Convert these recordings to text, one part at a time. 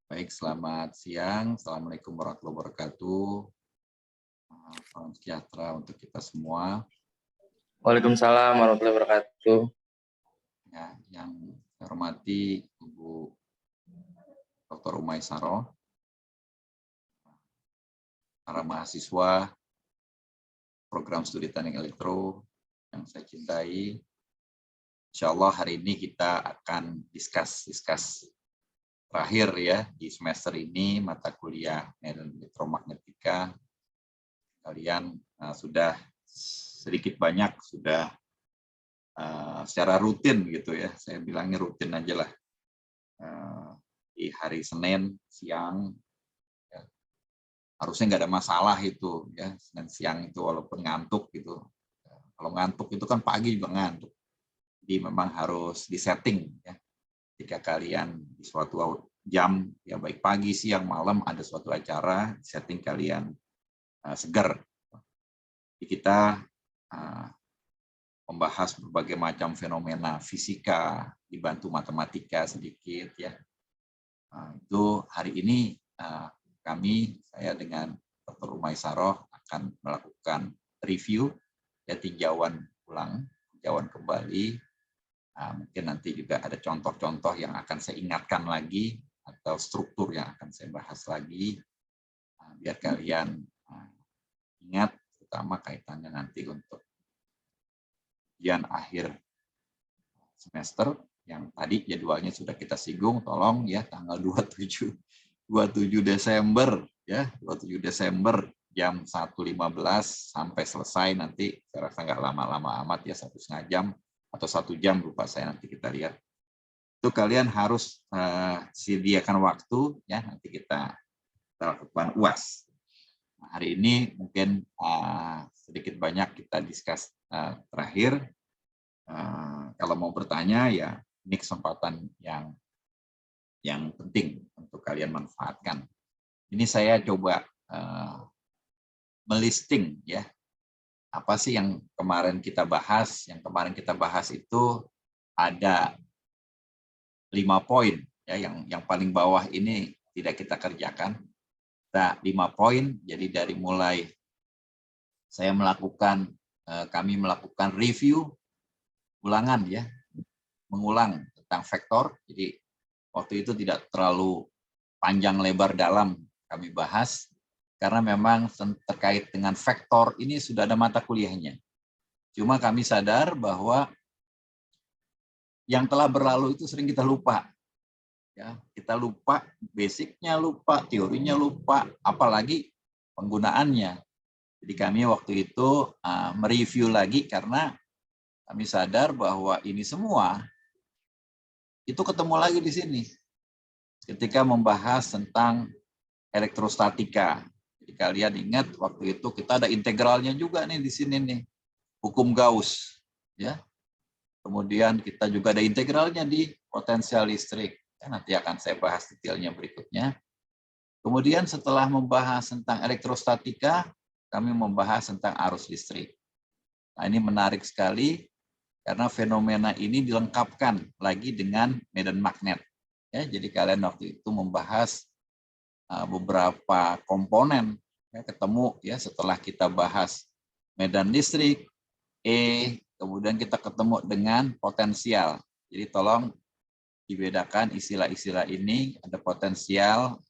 Baik, selamat siang. Assalamualaikum warahmatullahi wabarakatuh. Salam sejahtera untuk kita semua. Waalaikumsalam warahmatullahi wabarakatuh. Ya, yang saya hormati Ibu Dr. Umay Saroh, para mahasiswa program studi teknik elektro yang saya cintai. Insya Allah hari ini kita akan diskus terakhir ya di semester ini mata kuliah medan elektromagnetika. Kalian sudah sedikit banyak sudah secara rutin gitu ya, saya bilangnya rutin aja lah, di hari Senin siang ya, harusnya nggak ada masalah itu ya, Senin siang itu walaupun ngantuk gitu, kalau ngantuk itu kan pagi juga ngantuk, jadi memang harus disetting ya, jika kalian di suatu jam ya baik pagi siang malam ada suatu acara setting kalian segar. Jadi kita membahas berbagai macam fenomena fisika, dibantu matematika sedikit ya. Itu hari ini saya dengan Dr. Umay Saroh akan melakukan review ya, tinjauan ulang, tinjauan kembali. Mungkin nanti juga ada contoh-contoh yang akan saya ingatkan lagi atau struktur yang akan saya bahas lagi biar kalian ingat, terutama kaitannya nanti untuk ujian akhir semester yang tadi jadwalnya sudah kita singgung, tolong ya tanggal 27 Desember ya, 27 Desember jam 1.15 sampai selesai, nanti saya rasa nggak lama-lama amat ya, 1,5 jam atau 1 jam, lupa saya, nanti kita lihat. Itu kalian harus sediakan waktu ya, nanti kita lakukan UAS. Nah, hari ini mungkin sedikit banyak kita diskus terakhir. Kalau mau bertanya ya ini kesempatan yang penting untuk kalian manfaatkan. Ini saya coba melisting ya, apa sih yang kemarin kita bahas. Yang kemarin kita bahas itu ada 5 poin ya, yang paling bawah ini tidak kita kerjakan. Nah, 5 poin, jadi dari mulai kami melakukan review ulangan ya, mengulang tentang vektor. Jadi waktu itu tidak terlalu panjang lebar dalam kami bahas, karena memang terkait dengan vektor ini sudah ada mata kuliahnya. Cuma kami sadar bahwa yang telah berlalu itu sering kita lupa. Ya, kita lupa basicnya, lupa teorinya, lupa apalagi penggunaannya. Jadi kami waktu itu mereview lagi karena kami sadar bahwa ini semua itu ketemu lagi di sini ketika membahas tentang elektrostatika. Jadi kalian ingat waktu itu kita ada integralnya juga nih di sini nih, hukum Gauss ya. Kemudian kita juga ada integralnya di potensial listrik. Ya, nanti akan saya bahas detailnya berikutnya. Kemudian setelah membahas tentang elektrostatika, kami membahas tentang arus listrik. Nah, ini menarik sekali karena fenomena ini dilengkapkan lagi dengan medan magnet. Ya, jadi kalian waktu itu membahas beberapa komponen ya, ketemu ya setelah kita bahas medan listrik, kemudian kita ketemu dengan potensial. Jadi tolong dibedakan istilah-istilah ini, ada potensial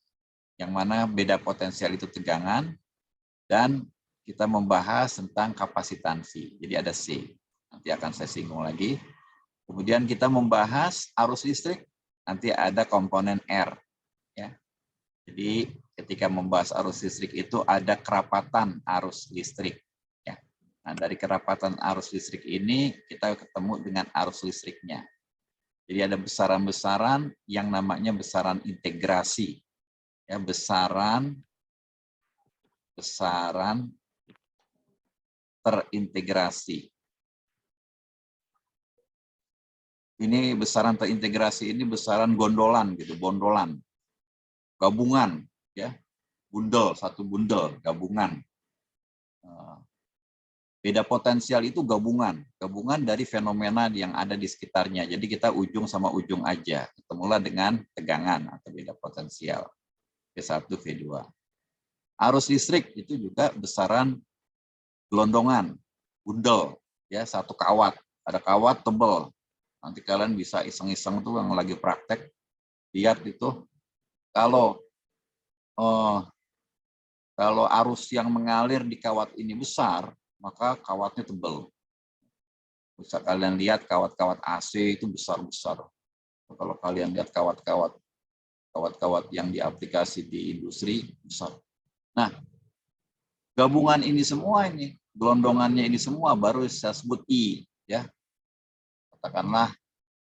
yang mana beda potensial itu tegangan, dan kita membahas tentang kapasitansi. Jadi ada C. Nanti akan saya singgung lagi. Kemudian kita membahas arus listrik, nanti ada komponen R. Ya. Jadi ketika membahas arus listrik itu ada kerapatan arus listrik. Ya. Nah, dari kerapatan arus listrik ini kita ketemu dengan arus listriknya. Jadi ada besaran-besaran yang namanya besaran integrasi. Ya, besaran terintegrasi. Ini besaran terintegrasi ini besaran gondolan gitu, bondolan, gabungan ya, bundel, satu bundel, gabungan. Beda potensial itu gabungan dari fenomena yang ada di sekitarnya. Jadi kita ujung sama ujung aja. Ketemulah dengan tegangan atau beda potensial. V1, V2. Arus listrik itu juga besaran gelondongan, bundel, ya satu kawat. Ada kawat tebal. Nanti kalian bisa iseng-iseng tuh yang lagi praktek, lihat itu kalau arus yang mengalir di kawat ini besar, maka kawatnya tebal. Bisa kalian lihat kawat-kawat AC itu besar-besar. Kalau kalian lihat kawat-kawat yang diaplikasi di industri besar. Nah, gabungan ini semua ini, gelondongannya ini semua baru saya sebut I, ya. Katakanlah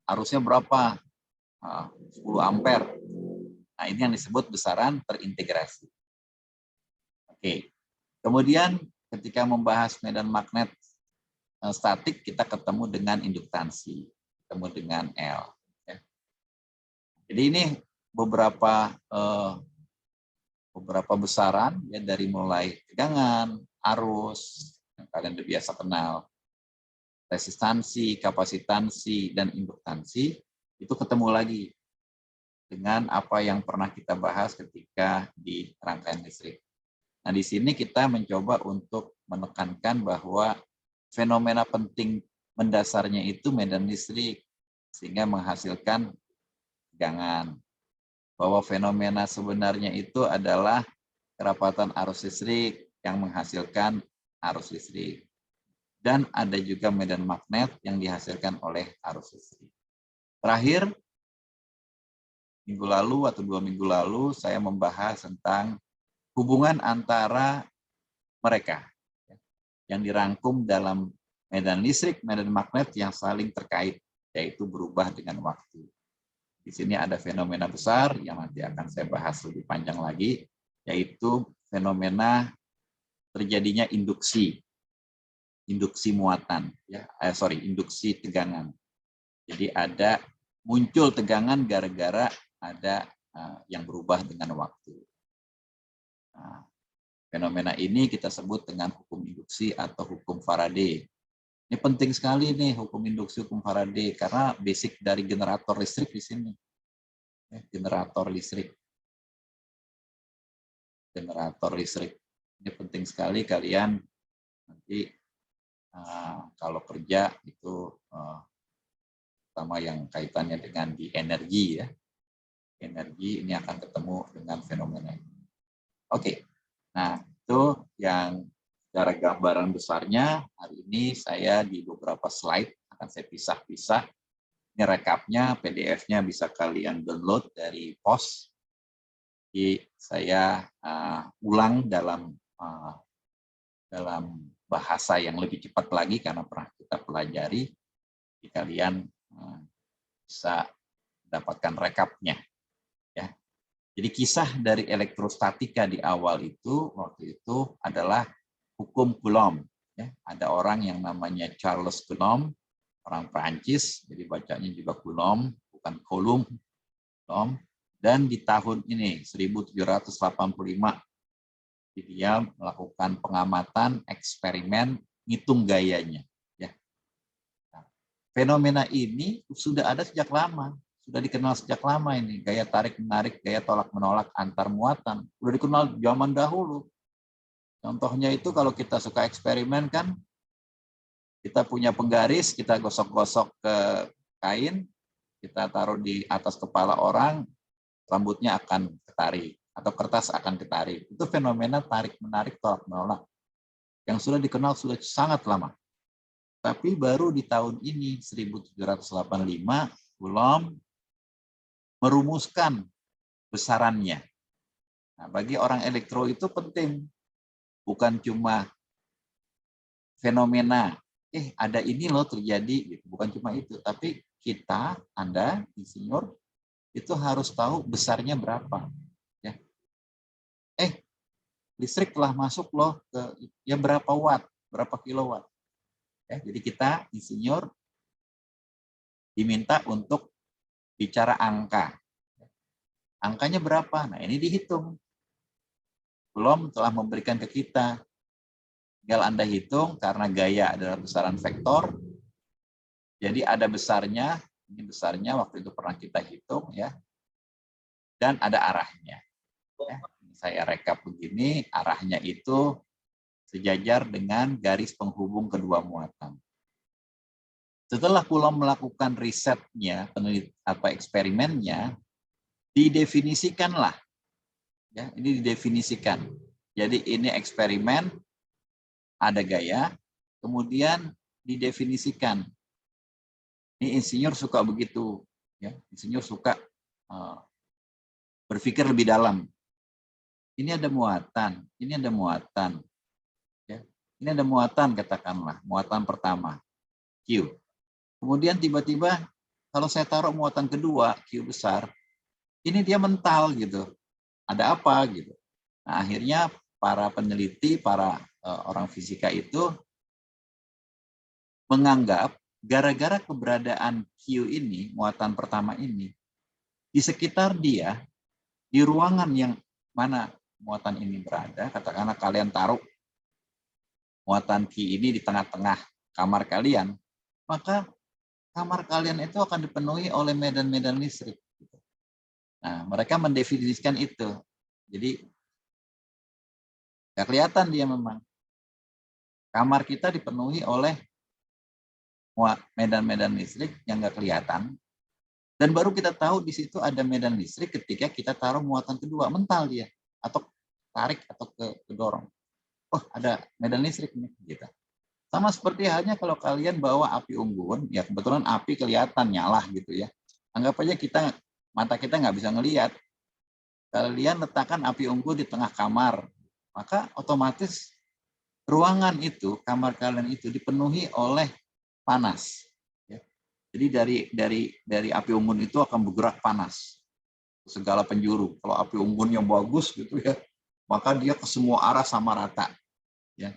arusnya berapa? 10 ampere. Nah, ini yang disebut besaran terintegrasi. Oke. Kemudian ketika membahas medan magnet statik, kita ketemu dengan induktansi, ketemu dengan L. Ya. Jadi ini beberapa besaran ya, dari mulai tegangan, arus yang kalian udah biasa kenal, resistansi, kapasitansi, dan induktansi, itu ketemu lagi dengan apa yang pernah kita bahas ketika di rangkaian listrik. Nah, di sini kita mencoba untuk menekankan bahwa fenomena penting mendasarnya itu medan listrik, sehingga menghasilkan tegangan. Bahwa fenomena sebenarnya itu adalah kerapatan arus listrik yang menghasilkan arus listrik. Dan ada juga medan magnet yang dihasilkan oleh arus listrik. Terakhir, minggu lalu atau 2 minggu lalu, saya membahas tentang hubungan antara mereka yang dirangkum dalam medan listrik, medan magnet yang saling terkait, yaitu berubah dengan waktu. Di sini ada fenomena besar yang nanti akan saya bahas lebih panjang lagi, yaitu fenomena terjadinya induksi muatan, ya, induksi tegangan. Jadi ada muncul tegangan gara-gara ada yang berubah dengan waktu. Nah, fenomena ini kita sebut dengan hukum induksi atau hukum Faraday. Ini penting sekali nih hukum induksi, hukum Faraday, karena basic dari generator listrik di sini. Generator listrik. Ini penting sekali kalian nanti kalau kerja itu pertama yang kaitannya dengan di energi, ya. Energi ini akan ketemu dengan fenomena ini. Oke. Nah, itu yang secara gambaran besarnya. Hari ini saya di beberapa slide akan saya pisah-pisah. Ini rekapnya, PDF-nya bisa kalian download dari POS. Jadi saya ulang dalam bahasa yang lebih cepat lagi karena pernah kita pelajari. Jadi kalian bisa mendapatkan rekapnya. Ya. Jadi kisah dari elektrostatika di awal itu, waktu itu adalah hukum Coulomb. Ya. Ada orang yang namanya Charles Coulomb, orang Prancis, jadi bacanya juga Coulomb, bukan Coulomb. Dan di tahun ini, 1785, dia melakukan pengamatan, eksperimen, ngitung gayanya. Ya. Nah, fenomena ini sudah ada sejak lama. Sudah dikenal sejak lama ini, gaya tarik-menarik, gaya tolak-menolak antar muatan. Sudah dikenal zaman dahulu. Contohnya itu kalau kita suka eksperimen kan, kita punya penggaris, kita gosok-gosok ke kain, kita taruh di atas kepala orang, rambutnya akan ketarik, atau kertas akan ketarik. Itu fenomena tarik-menarik, tolak-menolak, yang sudah dikenal sudah sangat lama. Tapi baru di tahun ini, 1785, Coulomb merumuskan besarannya. Nah, bagi orang elektro itu penting, bukan cuma fenomena, ada ini loh terjadi, bukan cuma itu, tapi kita, Anda, insinyur, itu harus tahu besarnya berapa. Ya. Listrik telah masuk loh ke ya berapa watt, berapa kilowatt. Ya, jadi kita, insinyur, diminta untuk bicara angka. Angkanya berapa? Nah, ini dihitung. Coulomb telah memberikan ke kita tinggal Anda hitung karena gaya adalah besaran vektor. Jadi ada besarnya, ini besarnya waktu itu pernah kita hitung ya. Dan ada arahnya. Ya. Saya rekap begini, arahnya itu sejajar dengan garis penghubung kedua muatan. Setelah Coulomb melakukan risetnya, eksperimennya, didefinisikanlah. Ya, ini didefinisikan. Jadi ini eksperimen, ada gaya, kemudian didefinisikan. Ini insinyur suka begitu, ya. Insinyur suka berpikir lebih dalam. Ini ada muatan, ini ada muatan. Ya. Ini ada muatan, katakanlah, muatan pertama, Q. Kemudian tiba-tiba kalau saya taruh muatan kedua, Q besar, ini dia mental gitu. Ada apa gitu. Nah, akhirnya para peneliti, para orang fisika itu menganggap gara-gara keberadaan Q ini, muatan pertama ini, di sekitar dia, di ruangan yang mana muatan ini berada, katakanlah kalian taruh muatan Q ini di tengah-tengah kamar kalian, maka kamar kalian itu akan dipenuhi oleh medan-medan listrik. Nah, mereka mendefinisikan itu. Jadi, nggak kelihatan dia memang. Kamar kita dipenuhi oleh medan-medan listrik yang nggak kelihatan. Dan baru kita tahu di situ ada medan listrik ketika kita taruh muatan kedua, mental dia. Atau tarik atau kedorong. Oh, ada medan listrik nih. Gitu. Sama seperti halnya kalau kalian bawa api unggun, ya kebetulan api kelihatan nyala gitu ya. Anggap aja mata kita nggak bisa ngelihat. Kalian letakkan api unggun di tengah kamar, maka otomatis ruangan itu, kamar kalian itu dipenuhi oleh panas. Ya. Jadi dari api unggun itu akan bergerak panas segala penjuru. Kalau api unggun yang bagus gitu ya, maka dia ke semua arah sama rata. Ya.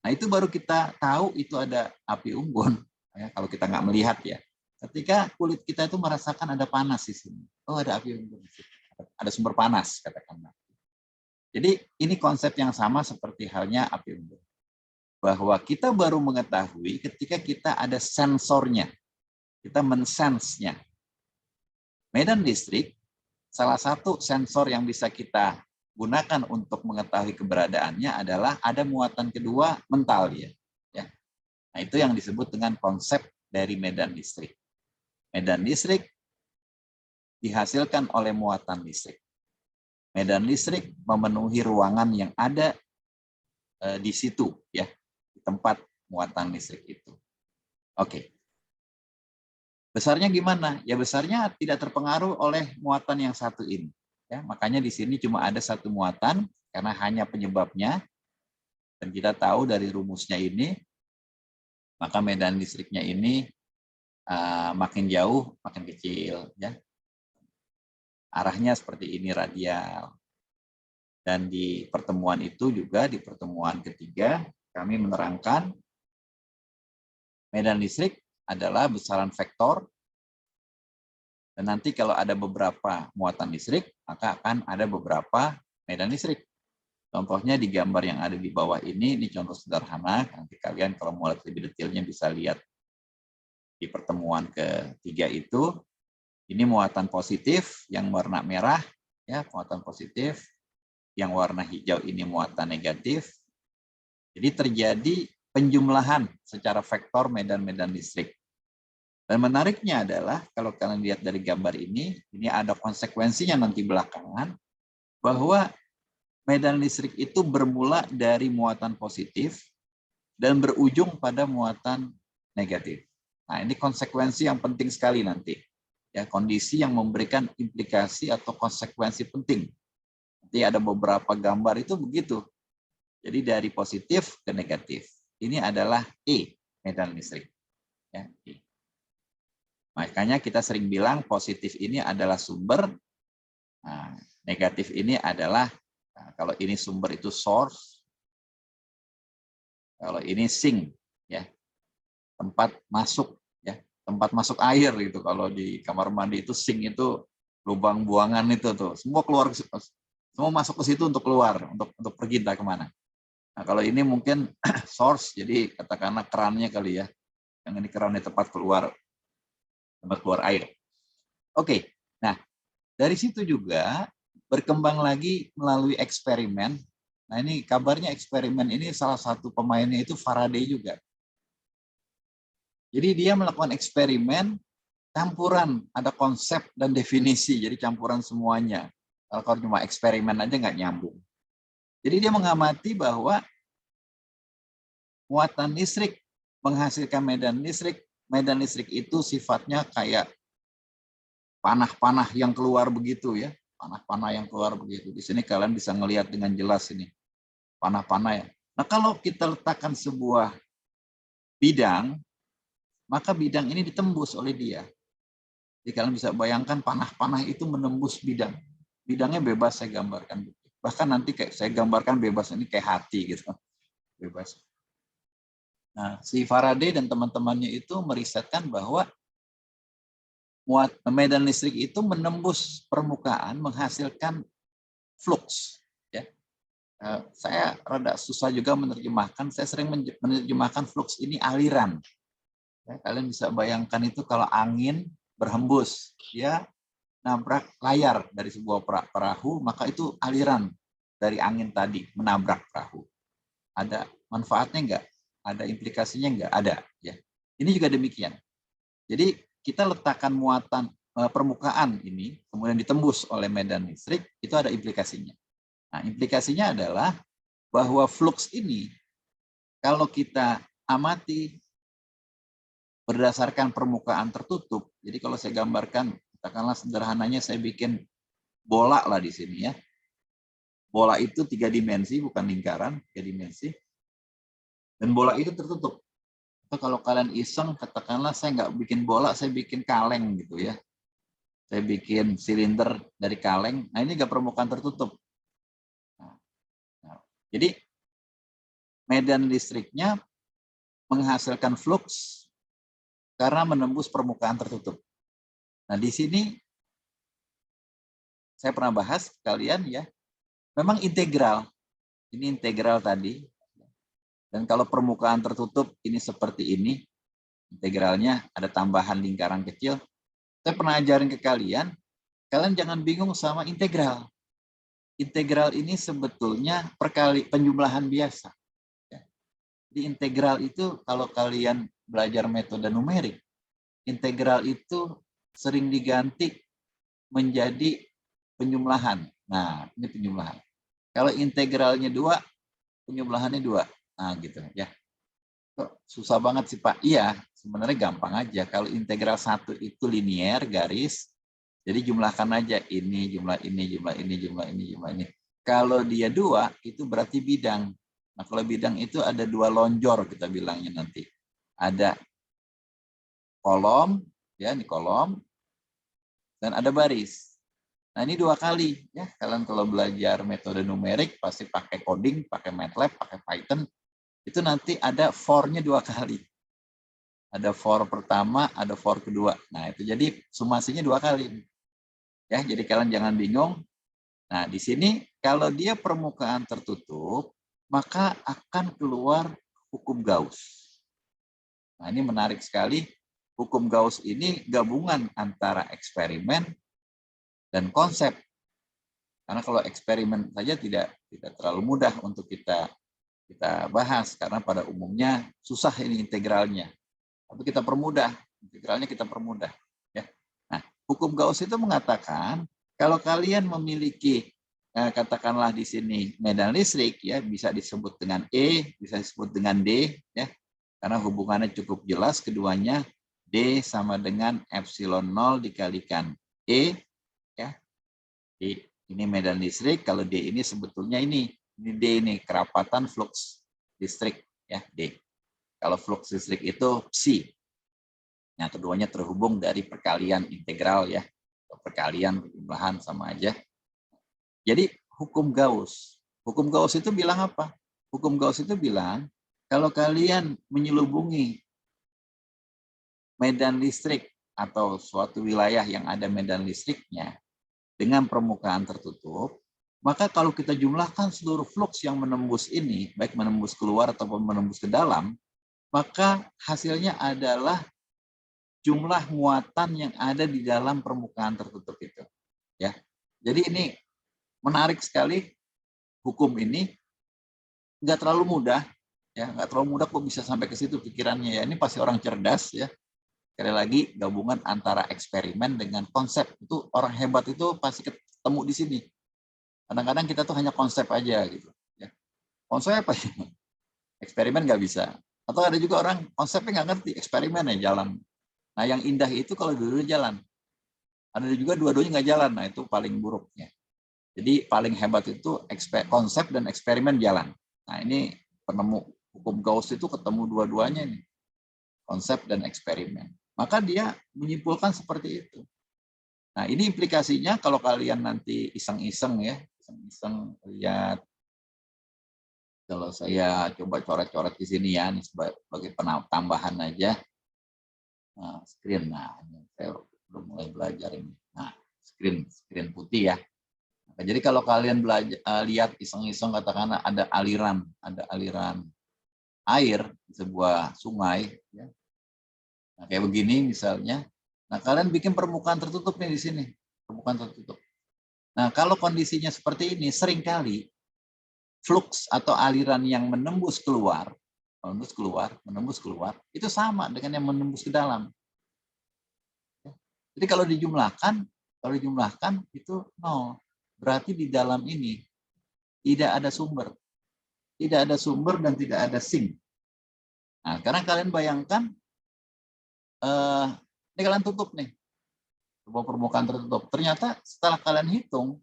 Nah itu baru kita tahu itu ada api unggun, ya, kalau kita nggak melihat ya. Ketika kulit kita itu merasakan ada panas di sini. Oh ada api unggun, ada sumber panas katakanlah. Jadi ini konsep yang sama seperti halnya api unggun. Bahwa kita baru mengetahui ketika kita ada sensornya, kita mensense-nya. Medan listrik, salah satu sensor yang bisa kita gunakan untuk mengetahui keberadaannya adalah ada muatan kedua mental dia. Ya. Nah itu yang disebut dengan konsep dari medan listrik. Medan listrik dihasilkan oleh muatan listrik. Medan listrik memenuhi ruangan yang ada di situ, ya, di tempat muatan listrik itu. Oke. Besarnya gimana? Ya besarnya tidak terpengaruh oleh muatan yang satu ini. Ya, makanya di sini cuma ada satu muatan karena hanya penyebabnya. Dan kita tahu dari rumusnya ini, maka medan listriknya ini makin jauh, makin kecil. Ya. Arahnya seperti ini radial. Dan di pertemuan itu juga, di pertemuan ketiga, kami menerangkan medan listrik adalah besaran vektor. Dan nanti kalau ada beberapa muatan listrik, maka akan ada beberapa medan listrik. Contohnya di gambar yang ada di bawah ini contoh sederhana. Nanti kalian kalau mau lihat lebih detailnya bisa lihat di pertemuan ketiga itu. Ini muatan positif yang warna merah, ya muatan positif. Yang warna hijau ini muatan negatif. Jadi terjadi penjumlahan secara vektor medan-medan listrik. Dan menariknya adalah kalau kalian lihat dari gambar ini ada konsekuensinya nanti belakangan bahwa medan listrik itu bermula dari muatan positif dan berujung pada muatan negatif. Nah, ini konsekuensi yang penting sekali nanti. Ya, kondisi yang memberikan implikasi atau konsekuensi penting. Nanti ada beberapa gambar itu begitu. Jadi dari positif ke negatif. Ini adalah E, medan listrik. Ya, E. Makanya kita sering bilang positif ini adalah sumber, nah, negatif ini adalah, nah, kalau ini sumber itu source, kalau ini sink, ya tempat masuk, ya tempat masuk air itu. Kalau di kamar mandi itu sink itu lubang buangan itu tuh, semua keluar, semua masuk ke situ untuk keluar, untuk pergi entah kemana. Nah, kalau ini mungkin source, jadi katakanlah kerannya kali ya. Yang ini kerannya tempat keluar air. Oke, nah dari situ juga berkembang lagi melalui eksperimen. Nah ini kabarnya eksperimen ini salah satu pemainnya itu Faraday juga. Jadi dia melakukan eksperimen campuran, ada konsep dan definisi, jadi campuran semuanya. Kalau cuma eksperimen aja nggak nyambung. Jadi dia mengamati bahwa muatan listrik menghasilkan medan listrik itu sifatnya kayak panah-panah yang keluar begitu ya, panah-panah yang keluar begitu. Di sini kalian bisa ngelihat dengan jelas ini, panah-panah ya. Nah kalau kita letakkan sebuah bidang, maka bidang ini ditembus oleh dia. Jadi kalian bisa bayangkan panah-panah itu menembus bidang. Bidangnya bebas saya gambarkan. Bahkan nanti kayak saya gambarkan bebas ini kayak hati gitu. Bebas. Nah, si Faraday dan teman-temannya itu merisetkan bahwa medan listrik itu menembus permukaan menghasilkan flux. Ya. Saya rada susah juga menerjemahkan. Saya sering menerjemahkan flux ini aliran. Ya, kalian bisa bayangkan itu kalau angin berhembus, dia nabrak layar dari sebuah perahu, maka itu aliran dari angin tadi menabrak perahu. Ada manfaatnya enggak? Ada implikasinya enggak? Ada. Ya. Ini juga demikian. Jadi kita letakkan muatan permukaan ini, kemudian ditembus oleh medan listrik, itu ada implikasinya. Nah, implikasinya adalah bahwa flux ini, kalau kita amati berdasarkan permukaan tertutup, jadi kalau saya gambarkan, katakanlah sederhananya saya bikin bola lah di sini ya. Bola itu 3 dimensi, bukan lingkaran, 3 dimensi. Dan bola itu tertutup. Atau kalau kalian iseng, katakanlah saya nggak bikin bola, saya bikin kaleng gitu ya. Saya bikin silinder dari kaleng. Nah ini nggak permukaan tertutup. Nah, jadi medan listriknya menghasilkan flux karena menembus permukaan tertutup. Nah di sini saya pernah bahas kalian ya, memang integral. Ini integral tadi. Dan kalau permukaan tertutup ini seperti ini, integralnya ada tambahan lingkaran kecil. Saya pernah ajarin ke kalian jangan bingung sama integral. Integral ini sebetulnya penjumlahan biasa. Di integral itu kalau kalian belajar metode numerik, integral itu sering diganti menjadi penjumlahan. Nah, ini penjumlahan. Kalau integralnya 2, penjumlahannya 2. Nah, gitu ya. Susah banget sih Pak. Iya, sebenarnya gampang aja. Kalau integral 1 itu linier, garis, jadi jumlahkan aja ini, jumlah ini, jumlah ini, jumlah ini, jumlah ini. Kalau dia 2, itu berarti bidang. Nah, kalau bidang itu ada 2 lonjor kita bilangnya nanti. Ada kolom, ya ini kolom, dan ada baris. Nah ini 2 kali ya. Kalian kalau belajar metode numerik pasti pakai coding, pakai MATLAB, pakai Python. Itu nanti ada for-nya 2 kali. Ada for pertama, ada for kedua. Nah itu jadi sumasinya 2 kali. Ya, jadi kalian jangan bingung. Nah di sini kalau dia permukaan tertutup, maka akan keluar hukum Gauss. Nah ini menarik sekali. Hukum Gauss ini gabungan antara eksperimen dan konsep. Karena kalau eksperimen saja tidak terlalu mudah untuk kita bahas karena pada umumnya susah ini integralnya. Tapi kita permudah, integralnya kita permudah. Ya. Nah, hukum Gauss itu mengatakan kalau kalian memiliki katakanlah di sini medan listrik ya bisa disebut dengan E, bisa disebut dengan D ya. Karena hubungannya cukup jelas keduanya D sama dengan epsilon 0 dikalikan E ya. Ini medan listrik, kalau D ini sebetulnya ini D ini kerapatan flux listrik ya D. Kalau flux listrik itu psi. Nah, keduanya terhubung dari perkalian integral ya. Perkalian jumlahan sama aja. Jadi hukum Gauss. Hukum Gauss itu bilang apa? Hukum Gauss itu bilang kalau kalian menyelubungi medan listrik atau suatu wilayah yang ada medan listriknya dengan permukaan tertutup, Maka kalau kita jumlahkan seluruh flux yang menembus ini, baik menembus keluar ataupun menembus ke dalam, maka hasilnya adalah jumlah muatan yang ada di dalam permukaan tertutup itu. Ya, jadi ini menarik sekali hukum ini, nggak terlalu mudah, ya nggak terlalu mudah kok bisa sampai ke situ pikirannya ya. Ini pasti orang cerdas ya. Sekali lagi gabungan antara eksperimen dengan konsep, itu orang hebat itu pasti ketemu di sini. Kadang-kadang kita tuh hanya konsep aja gitu. Ya. Konsep apa ya? Eksperimen nggak bisa. Atau ada juga orang konsepnya nggak ngerti, eksperimen ya jalan. Nah yang indah itu kalau dua-duanya jalan. Ada juga dua-duanya nggak jalan, nah itu paling buruknya. Jadi paling hebat itu konsep dan eksperimen jalan. Nah ini penemu hukum Gauss itu ketemu dua-duanya nih, konsep dan eksperimen. Maka dia menyimpulkan seperti itu. Nah ini implikasinya kalau kalian nanti iseng-iseng ya, iseng-iseng lihat, kalau saya coba coret-coret di sini ya, ini sebagai tambahan aja. Nah, screen, nah ini saya belum mulai belajar ini. Nah, screen putih ya. Nah, jadi kalau kalian belajar lihat iseng-iseng katakanlah ada aliran air di sebuah sungai, ya. Nah, kayak begini misalnya. Nah, kalian bikin permukaan tertutup nih di sini, permukaan tertutup. Nah, kalau kondisinya seperti ini, seringkali flux atau aliran yang menembus keluar, itu sama dengan yang menembus ke dalam. Jadi kalau dijumlahkan itu 0. Berarti di dalam ini tidak ada sumber. Tidak ada sumber dan tidak ada sink. Nah, sekarang kalian bayangkan, ini kalian tutup nih, sebuah permukaan tertutup. Ternyata setelah kalian hitung,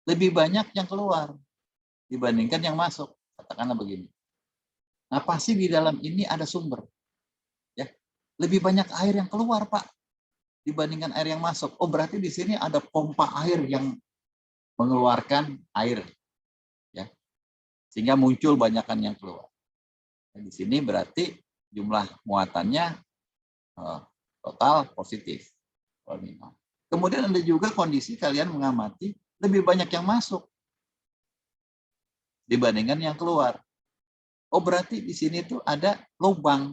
lebih banyak yang keluar dibandingkan yang masuk. Katakanlah begini. Nah, pasti di dalam ini ada sumber. Ya, lebih banyak air yang keluar, Pak, dibandingkan air yang masuk. Oh, berarti di sini ada pompa air yang mengeluarkan air, ya, sehingga muncul banyakan yang keluar. Nah, di sini berarti jumlah muatannya total positif. Kemudian ada juga kondisi kalian mengamati lebih banyak yang masuk dibandingkan yang keluar. Oh, berarti di sini tuh ada lubang,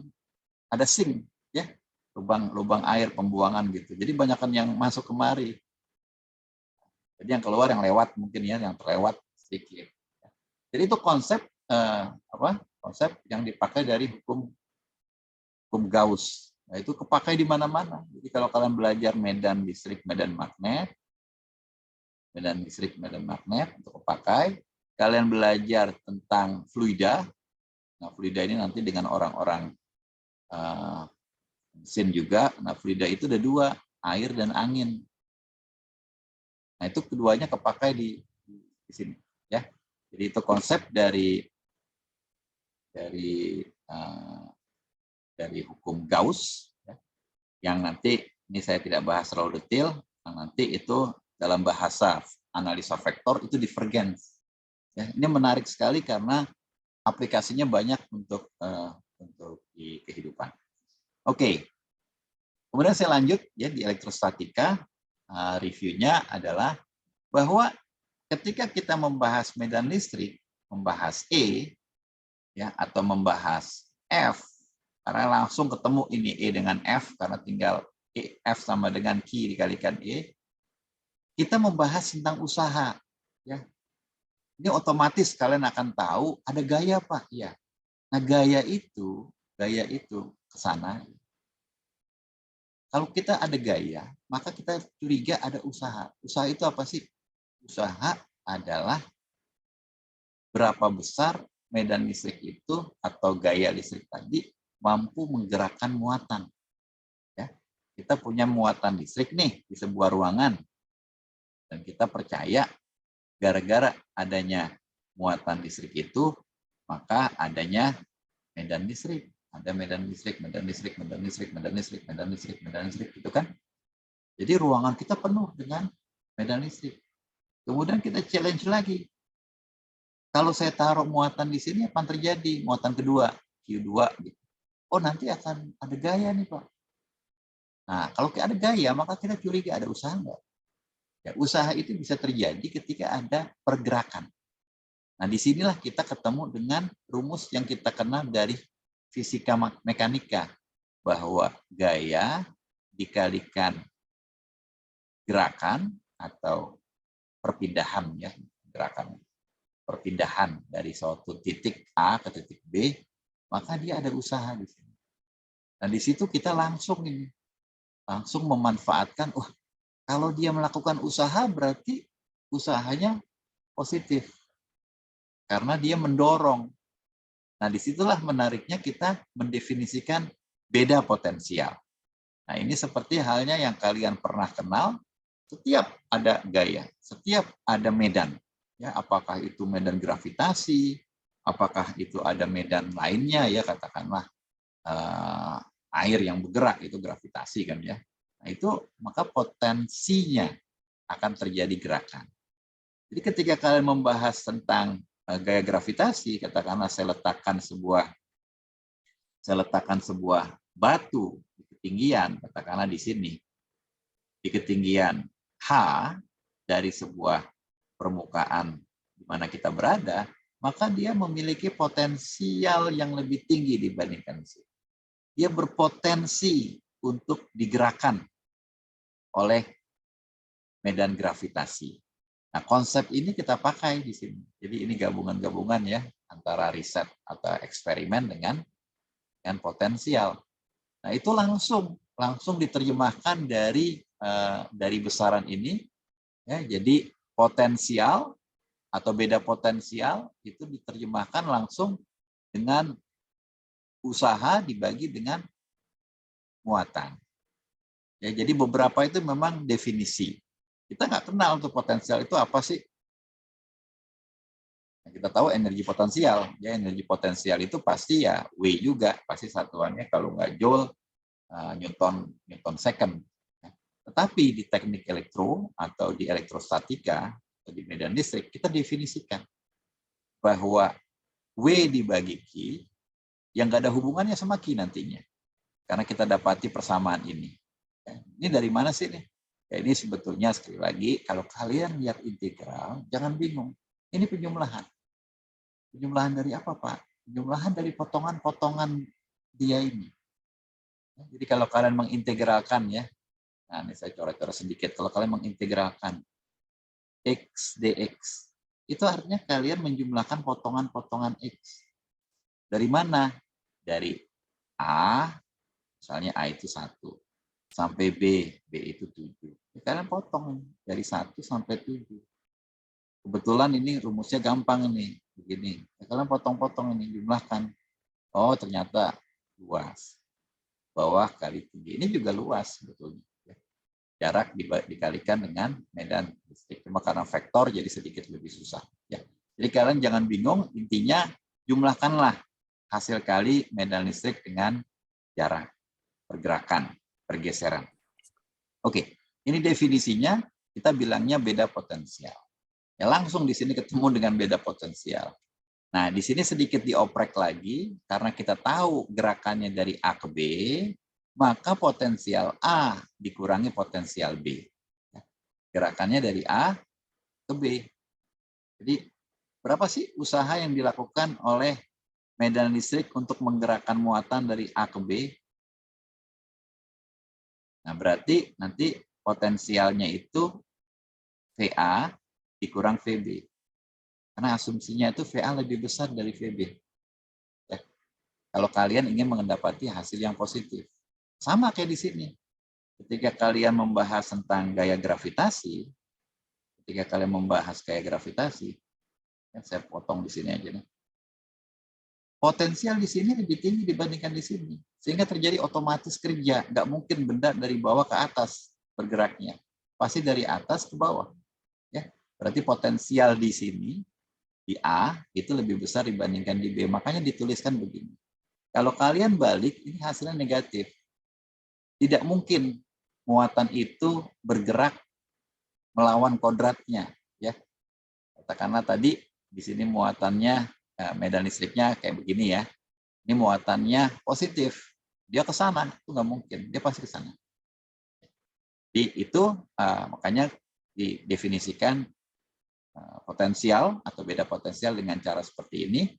ada sink, ya, lubang air pembuangan gitu. Jadi banyakkan yang masuk kemari. Jadi yang keluar yang lewat mungkin ya, yang terlewat sedikit. Jadi itu konsep konsep yang dipakai dari hukum Gauss. Nah, itu kepakai di mana-mana. Jadi kalau kalian belajar medan listrik, medan magnet untuk kepakai. Kalian belajar tentang fluida. Nah, fluida ini nanti dengan orang-orang mesin juga. Nah, fluida itu ada dua, air dan angin. Nah, itu keduanya kepakai di sini, ya. Jadi itu konsep dari hukum Gauss, ya, yang nanti ini saya tidak bahas terlalu detail. Nanti itu dalam bahasa analisa vektor itu divergens. Ya, ini menarik sekali karena aplikasinya banyak untuk di kehidupan. Oke, kemudian saya lanjut ya di elektrostatika. Reviewnya adalah bahwa ketika kita membahas medan listrik, membahas E, ya, atau membahas F, karena langsung ketemu ini E dengan F karena tinggal F sama dengan Q dikalikan E, kita membahas tentang usaha, ya. Ini otomatis kalian akan tahu ada gaya, Pak, ya. Nah, gaya itu ke sana. Kalau kita ada gaya, maka kita curiga ada usaha. Usaha itu apa sih? Usaha adalah berapa besar medan listrik itu atau gaya listrik tadi mampu menggerakkan muatan. Ya, kita punya muatan listrik nih di sebuah ruangan, dan kita percaya gara-gara adanya muatan listrik itu, maka adanya medan listrik. Ada medan listrik itu kan. Jadi ruangan kita penuh dengan medan listrik. Kemudian kita challenge lagi. Kalau saya taruh muatan di sini, apa yang terjadi? Muatan kedua, Q2. Gitu. Oh, nanti akan ada gaya nih, Pak. Nah, kalau ada gaya, maka kita curiga ada usaha nggak? Ya, usaha itu bisa terjadi ketika ada pergerakan. Nah, disinilah kita ketemu dengan rumus yang kita kenal dari fisika mekanika, bahwa gaya dikalikan gerakan atau perpindahan, ya, gerakan perpindahan dari suatu titik A ke titik B, maka dia ada usaha di sini. Nah, di situ kita langsung memanfaatkan, kalau dia melakukan usaha berarti usahanya positif karena dia mendorong. Nah, disitulah menariknya kita mendefinisikan beda potensial. Nah, ini seperti halnya yang kalian pernah kenal, setiap ada gaya, setiap ada medan. Ya, apakah itu medan gravitasi, apakah itu ada medan lainnya, ya katakanlah air yang bergerak, itu gravitasi kan ya. Nah, itu maka potensinya akan terjadi gerakan. Jadi ketika kalian membahas tentang gaya gravitasi, katakanlah saya letakkan sebuah batu di ketinggian, katakanlah di sini, di ketinggian H dari sebuah permukaan di mana kita berada, maka dia memiliki potensial yang lebih tinggi dibandingkan sini. Dia berpotensi untuk digerakkan oleh medan gravitasi. Nah, konsep ini kita pakai di sini. Jadi ini gabungan-gabungan ya antara riset atau eksperimen dengan potensial. Nah, itu langsung diterjemahkan dari besaran ini, ya. Jadi potensial atau beda potensial itu diterjemahkan langsung dengan usaha dibagi dengan muatan. Ya, jadi beberapa itu memang definisi. Kita nggak kenal untuk potensial itu apa sih. Nah, kita tahu energi potensial. Ya, energi potensial itu pasti ya W juga, pasti satuannya kalau nggak Joule, Newton second. Tetapi di teknik elektro atau di elektrostatika atau di medan listrik kita definisikan bahwa W dibagi Q yang nggak ada hubungannya sama Q nantinya. Karena kita dapati persamaan ini. Ini dari mana sih nih? Ya, ini sebetulnya sekali lagi, kalau kalian lihat integral, jangan bingung. Ini penjumlahan. Penjumlahan dari apa, Pak? Penjumlahan dari potongan-potongan dia ini. Jadi kalau kalian mengintegralkan ya, nah ini saya coret-coret sedikit. Kalau kalian mengintegralkan X dx, itu artinya kalian menjumlahkan potongan-potongan X. Dari mana? Dari A, misalnya A itu 1. Sampai B itu 7. Kalian potong dari 1 sampai 7. Kebetulan ini rumusnya gampang nih, begini. Kalian potong-potong ini, jumlahkan. Oh, ternyata luas. Bawah kali tinggi. Ini juga luas sebetulnya. Jarak dikalikan dengan medan listrik. Cuma karena vektor jadi sedikit lebih susah. Ya. Jadi kalian jangan bingung, intinya jumlahkanlah hasil kali medan listrik dengan jarak pergerakan, pergeseran. Oke, ini definisinya kita bilangnya beda potensial. Ya, langsung di sini ketemu dengan beda potensial. Nah, di sini sedikit dioprek lagi karena kita tahu gerakannya dari A ke B, maka potensial A dikurangi potensial B. Gerakannya dari A ke B. Jadi berapa sih usaha yang dilakukan oleh medan listrik untuk menggerakkan muatan dari A ke B? Nah, berarti nanti potensialnya itu VA dikurang VB. Karena asumsinya itu VA lebih besar dari VB. Ya. Kalau kalian ingin mendapati hasil yang positif. Sama kayak di sini. Ketika kalian membahas tentang gaya gravitasi, ya saya potong di sini aja nih. Potensial di sini lebih tinggi dibandingkan di sini. Sehingga terjadi otomatis kerja. Nggak mungkin benda dari bawah ke atas bergeraknya. Pasti dari atas ke bawah. Ya, berarti potensial di sini, di A, itu lebih besar dibandingkan di B. Makanya dituliskan begini. Kalau kalian balik, ini hasilnya negatif. Tidak mungkin muatan itu bergerak melawan kodratnya. Ya. Katakanlah tadi, di sini muatannya, medan listriknya kayak begini ya. Ini muatannya positif. Dia ke sana, itu nggak mungkin. Dia pasti ke sana. Jadi itu makanya didefinisikan potensial atau beda potensial dengan cara seperti ini,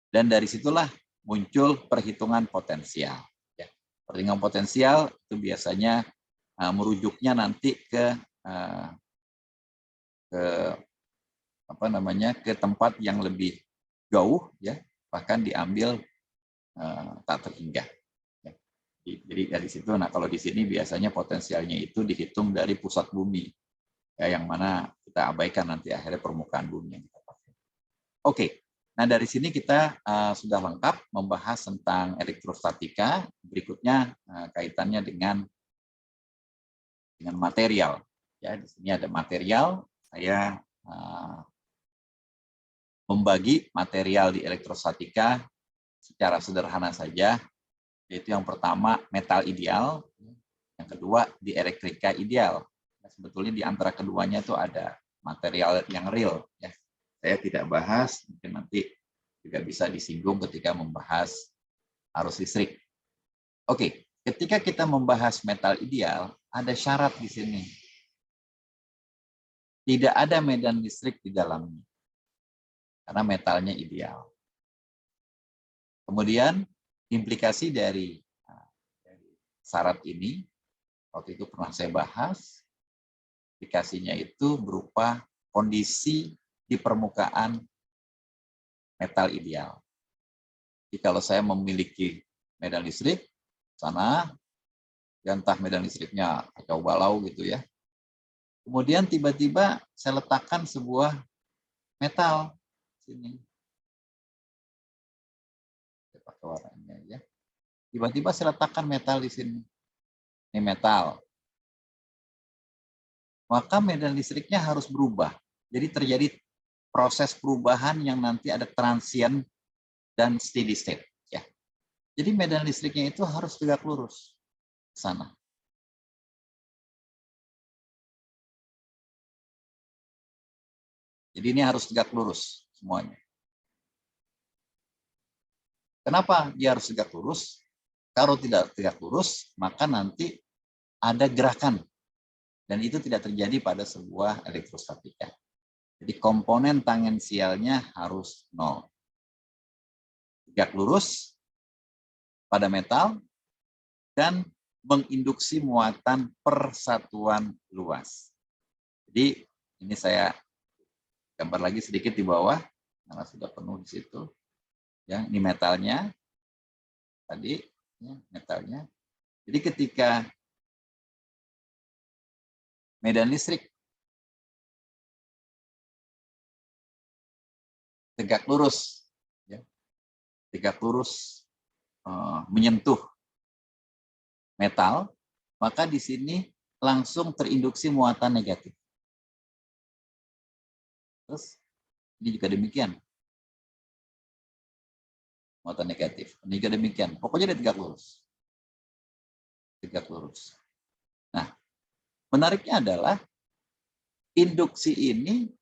dan dari situlah muncul perhitungan potensial. Ya. Perhitungan potensial itu biasanya merujuknya nanti ke ke tempat yang lebih jauh, ya, bahkan diambil tak terhingga. Ya. Jadi dari situ, nah kalau di sini biasanya potensialnya itu dihitung dari pusat bumi, ya, yang mana kita abaikan nanti akhirnya permukaan bumi yang kita pakai. Oke, nah dari sini kita sudah lengkap membahas tentang elektrostatika. Berikutnya kaitannya dengan material. Ya, di sini ada material. Saya membagi material di elektrostatika secara sederhana saja, yaitu yang pertama metal ideal, yang kedua dielektrika ideal. Nah, sebetulnya di antara keduanya itu ada material yang real. Ya. Saya tidak bahas, mungkin nanti juga bisa disinggung ketika membahas arus listrik. Oke, ketika kita membahas metal ideal, ada syarat di sini. Tidak ada medan listrik di dalamnya, karena metalnya ideal. Kemudian implikasi dari syarat ini, waktu itu pernah saya bahas, implikasinya itu berupa kondisi di permukaan metal ideal. Jadi kalau saya memiliki medan listrik, sana, ya entah medan listriknya kacau balau gitu ya, kemudian tiba-tiba saya letakkan sebuah metal sini. Saya pakai warnanya ya. Tiba-tiba saya letakkan metal di sini. Ini metal. Maka medan listriknya harus berubah. Jadi terjadi proses perubahan yang nanti ada transient dan steady state. Ya. Jadi medan listriknya itu harus tegak lurus ke sana. Jadi ini harus tegak lurus semuanya. Kenapa dia harus tegak lurus? Kalau tidak tegak lurus, maka nanti ada gerakan. Dan itu tidak terjadi pada sebuah elektrostatika. Jadi komponen tangensialnya harus 0. Tegak lurus pada metal dan menginduksi muatan persatuan luas. Jadi ini saya gambar lagi sedikit di bawah, karena sudah penuh di situ. Ya, ini metalnya tadi, ya, metalnya. Jadi ketika medan listrik tegak lurus, ya, tegak lurus menyentuh metal, maka di sini langsung terinduksi muatan negatif. Terus ini juga demikian. Muatan negatif. Ini juga demikian. Pokoknya dia tegak lurus. Tegak lurus. Nah, menariknya adalah induksi ini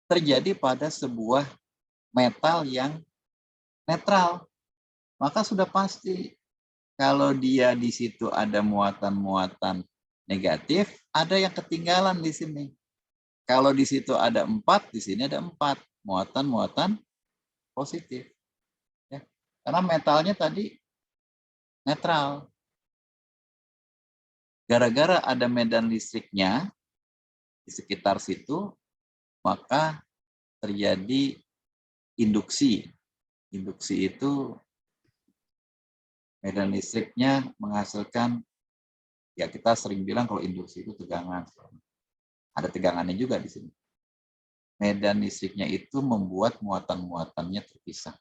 terjadi pada sebuah metal yang netral. Maka sudah pasti kalau dia di situ ada muatan-muatan negatif, ada yang ketinggalan di sini. Kalau di situ ada 4, di sini ada 4 muatan-muatan positif. Ya. Karena metalnya tadi netral. Gara-gara ada medan listriknya di sekitar situ, maka terjadi induksi. Induksi itu medan listriknya menghasilkan, ya kita sering bilang kalau induksi itu tegangan. Ada tegangannya juga di sini. Medan listriknya itu membuat muatan-muatannya terpisah.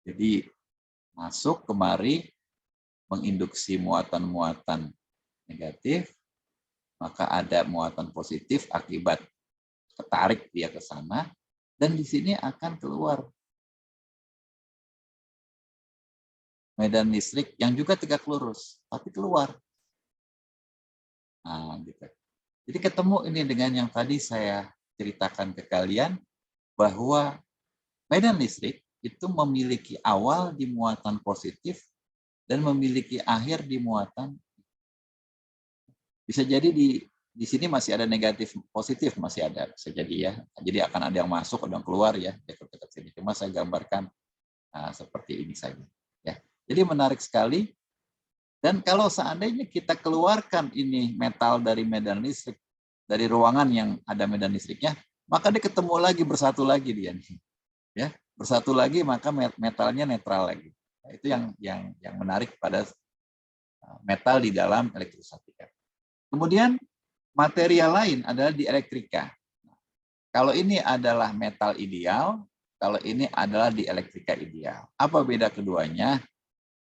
Jadi masuk kemari menginduksi muatan-muatan negatif, maka ada muatan positif akibat ketarik dia ke sana, dan di sini akan keluar medan listrik yang juga tegak lurus, tapi keluar. Nah, gitu. Jadi ketemu ini dengan yang tadi saya ceritakan ke kalian, bahwa medan listrik itu memiliki awal di muatan positif dan memiliki akhir di muatan. Bisa jadi di di sini masih ada negatif, positif masih ada, bisa jadi ya. Jadi akan ada yang masuk, ada yang keluar ya dekat-dekat sini. Cuma saya gambarkan seperti ini saja. Ya. Jadi menarik sekali. Dan kalau seandainya kita keluarkan ini metal dari medan listrik, dari ruangan yang ada medan listriknya, maka dia ketemu lagi, bersatu lagi dia. Ya, bersatu lagi maka metalnya netral lagi. Nah, itu yang menarik pada metal di dalam elektrostatika. Kemudian material lain adalah di elektrika. Kalau ini adalah metal ideal, kalau ini adalah di elektrika ideal. Apa beda keduanya?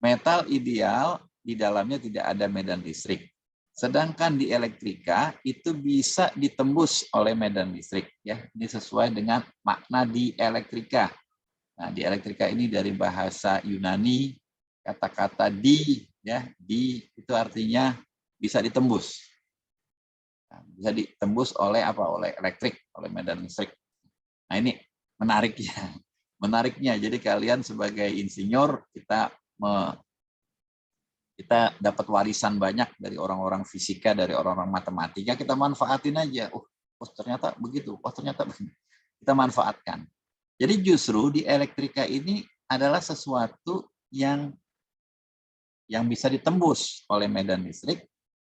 Metal ideal di dalamnya tidak ada medan listrik. Sedangkan di elektrika itu bisa ditembus oleh medan listrik. Ya, ini sesuai dengan makna di elektrika. Nah, di elektrika ini dari bahasa Yunani, kata-kata di, ya, di itu artinya bisa ditembus. Nah, bisa ditembus oleh apa? Oleh elektrik, oleh medan listrik. Nah, ini menariknya. Menariknya, jadi kalian sebagai insinyur, kita dapat warisan banyak dari orang-orang fisika, dari orang-orang matematika, kita manfaatin aja. Oh, ternyata begitu. Oh, ternyata begini. Kita manfaatkan. Jadi justru di elektrika ini adalah sesuatu yang bisa ditembus oleh medan listrik,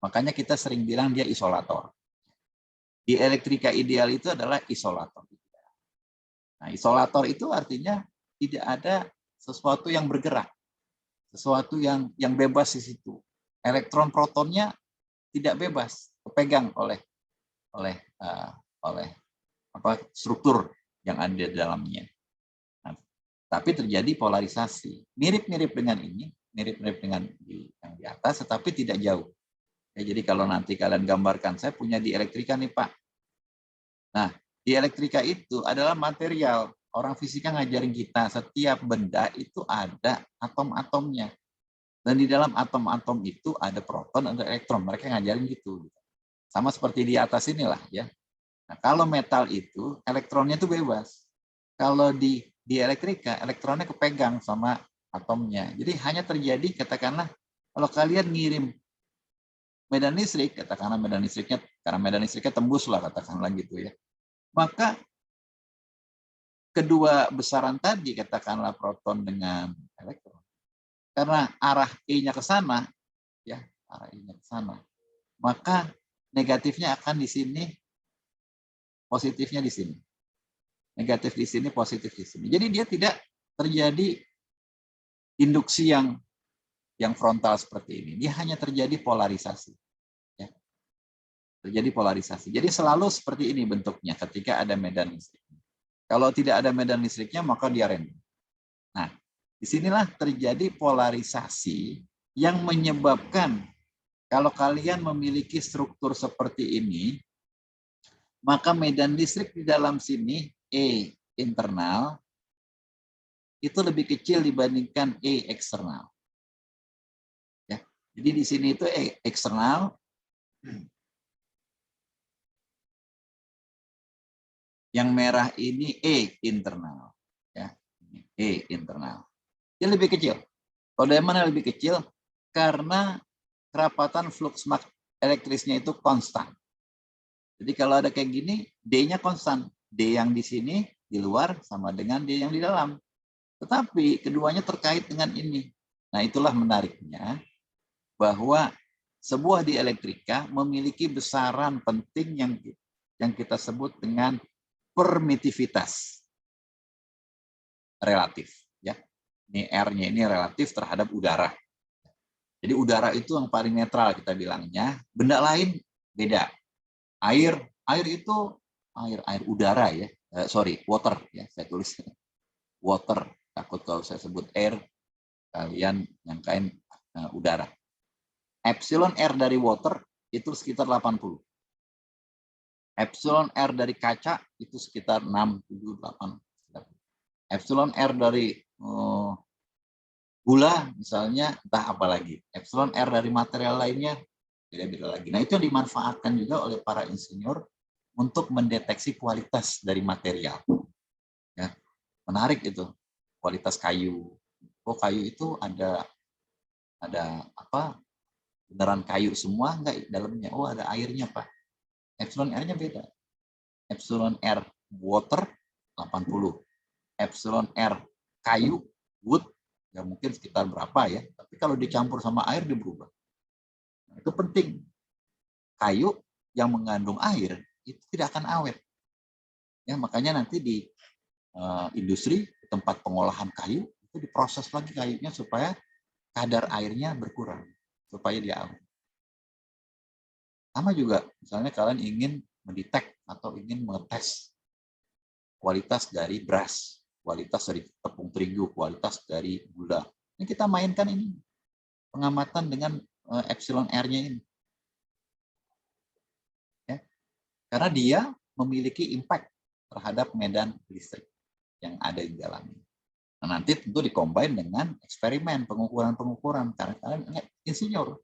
makanya kita sering bilang dia isolator. Di elektrika ideal itu adalah isolator. Nah, isolator itu artinya tidak ada sesuatu yang bergerak, sesuatu yang bebas di situ. Elektron protonnya tidak bebas, kepegang oleh struktur yang ada di dalamnya. Nah, tapi terjadi polarisasi. Mirip-mirip dengan ini, mirip-mirip dengan yang di atas, tetapi tidak jauh. Ya, jadi kalau nanti kalian gambarkan, saya punya di elektrika nih Pak. Nah, di elektrika itu adalah material. Orang fisika ngajarin kita, setiap benda itu ada atom-atomnya. Dan di dalam atom-atom itu ada proton, ada elektron. Mereka ngajarin gitu. Sama seperti di atas inilah ya. Nah, kalau metal itu elektronnya itu bebas. Kalau di elektrika elektronnya kepegang sama atomnya. Jadi hanya terjadi katakanlah kalau kalian ngirim medan listrik, katakanlah medan listriknya karena medan listriknya tembus lah katakanlah gitu ya. Maka kedua besaran tadi katakanlah proton dengan elektron. Karena arah E-nya ke sana ya, arah E-nya ke sana. Maka negatifnya akan di sini, positifnya di sini. Negatif di sini, positif di sini. Jadi dia tidak terjadi induksi yang frontal seperti ini. Dia hanya terjadi polarisasi. Ya. Terjadi polarisasi. Jadi selalu seperti ini bentuknya ketika ada medan listrik. Kalau tidak ada medan listriknya, maka dia random. Nah, disinilah terjadi polarisasi yang menyebabkan kalau kalian memiliki struktur seperti ini, maka medan listrik di dalam sini E internal itu lebih kecil dibandingkan E eksternal. Ya. Jadi di sini itu E eksternal, yang merah ini E internal. Ya. E internal. Dia lebih kecil. Kalau dari mana lebih kecil? Karena kerapatan flux elektrisnya itu konstan. Jadi kalau ada kayak gini, D-nya konstan. D yang di sini, di luar, sama dengan D yang di dalam. Tetapi keduanya terkait dengan ini. Nah, itulah menariknya bahwa sebuah dielektrika memiliki besaran penting yang kita sebut dengan permitivitas relatif. Ya, ini R-nya ini relatif terhadap udara. Jadi udara itu yang paling netral kita bilangnya. Benda lain beda. Air itu air udara ya. Water ya, saya tulis water. Takut kalau saya sebut air kalian nyangkain udara. Epsilon R dari water itu sekitar 80. Epsilon R dari kaca itu sekitar 6, 7, 8. Epsilon R dari gula misalnya entah apa lagi. Epsilon R dari material lainnya beda-beda lagi. Nah, itu yang dimanfaatkan juga oleh para insinyur untuk mendeteksi kualitas dari material. Ya, menarik itu kualitas kayu. Oh, kayu itu ada apa? Beneran kayu semua enggak dalamnya? Oh, ada airnya Pak. Epsilon R-nya beda. Epsilon R water 80. Epsilon R kayu, wood, ya mungkin sekitar berapa ya. Tapi kalau dicampur sama air dia berubah. Nah, itu penting. Kayu yang mengandung air itu tidak akan awet. Ya, makanya nanti di industri tempat pengolahan kayu itu diproses lagi kayunya supaya kadar airnya berkurang supaya dia awet. Sama juga, misalnya kalian ingin mendetek atau ingin mengetes kualitas dari beras, kualitas dari tepung terigu, kualitas dari gula. Ini kita mainkan ini pengamatan dengan epsilon R-nya ini. Ya. Karena dia memiliki impact terhadap medan listrik yang ada di dalamnya. Nah, nanti tentu dikombin dengan eksperimen, pengukuran-pengukuran. Karena kalian insinyur,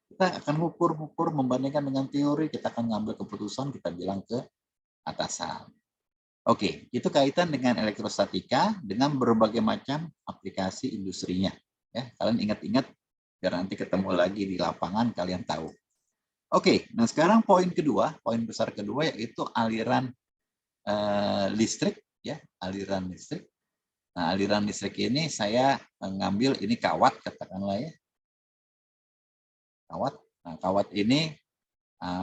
kita akan ukur membandingkan dengan teori, kita akan ngambil keputusan, kita bilang ke atasan. Oke, itu kaitan dengan elektrostatika dengan berbagai macam aplikasi industrinya. Ya, kalian ingat-ingat biar nanti ketemu lagi di lapangan kalian tahu. Oke, nah sekarang poin kedua, poin besar kedua yaitu aliran listrik, ya, aliran listrik. Nah, aliran listrik ini saya ngambil ini kawat katakanlah ya. Kawat. Nah, kawat ini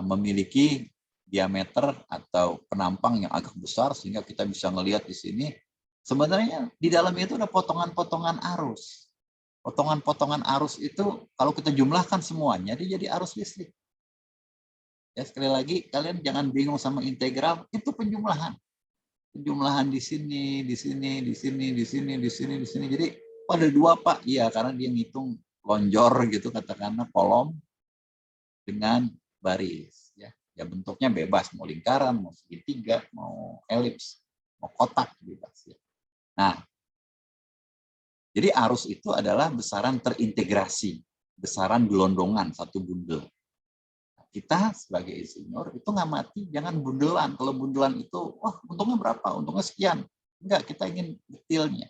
memiliki diameter atau penampang yang agak besar sehingga kita bisa melihat di sini. Sebenarnya di dalamnya itu ada potongan-potongan arus. Potongan-potongan arus itu kalau kita jumlahkan semuanya dia jadi arus listrik. Ya, sekali lagi kalian jangan bingung sama integral, itu penjumlahan. Penjumlahan di sini, di sini, di sini, di sini, di sini, di sini. Jadi ada dua Pak, iya karena dia ngitung lonjor gitu katakanlah kolom dengan baris. Ya bentuknya bebas, mau lingkaran, mau segitiga, mau elips, mau kotak bebas. Ya. Nah, jadi arus itu adalah besaran terintegrasi, besaran gelondongan satu bundel. Kita sebagai insinyur itu ngamati jangan bundelan. Kalau bundelan itu, wah untungnya berapa? Untungnya sekian. Enggak, kita ingin detailnya.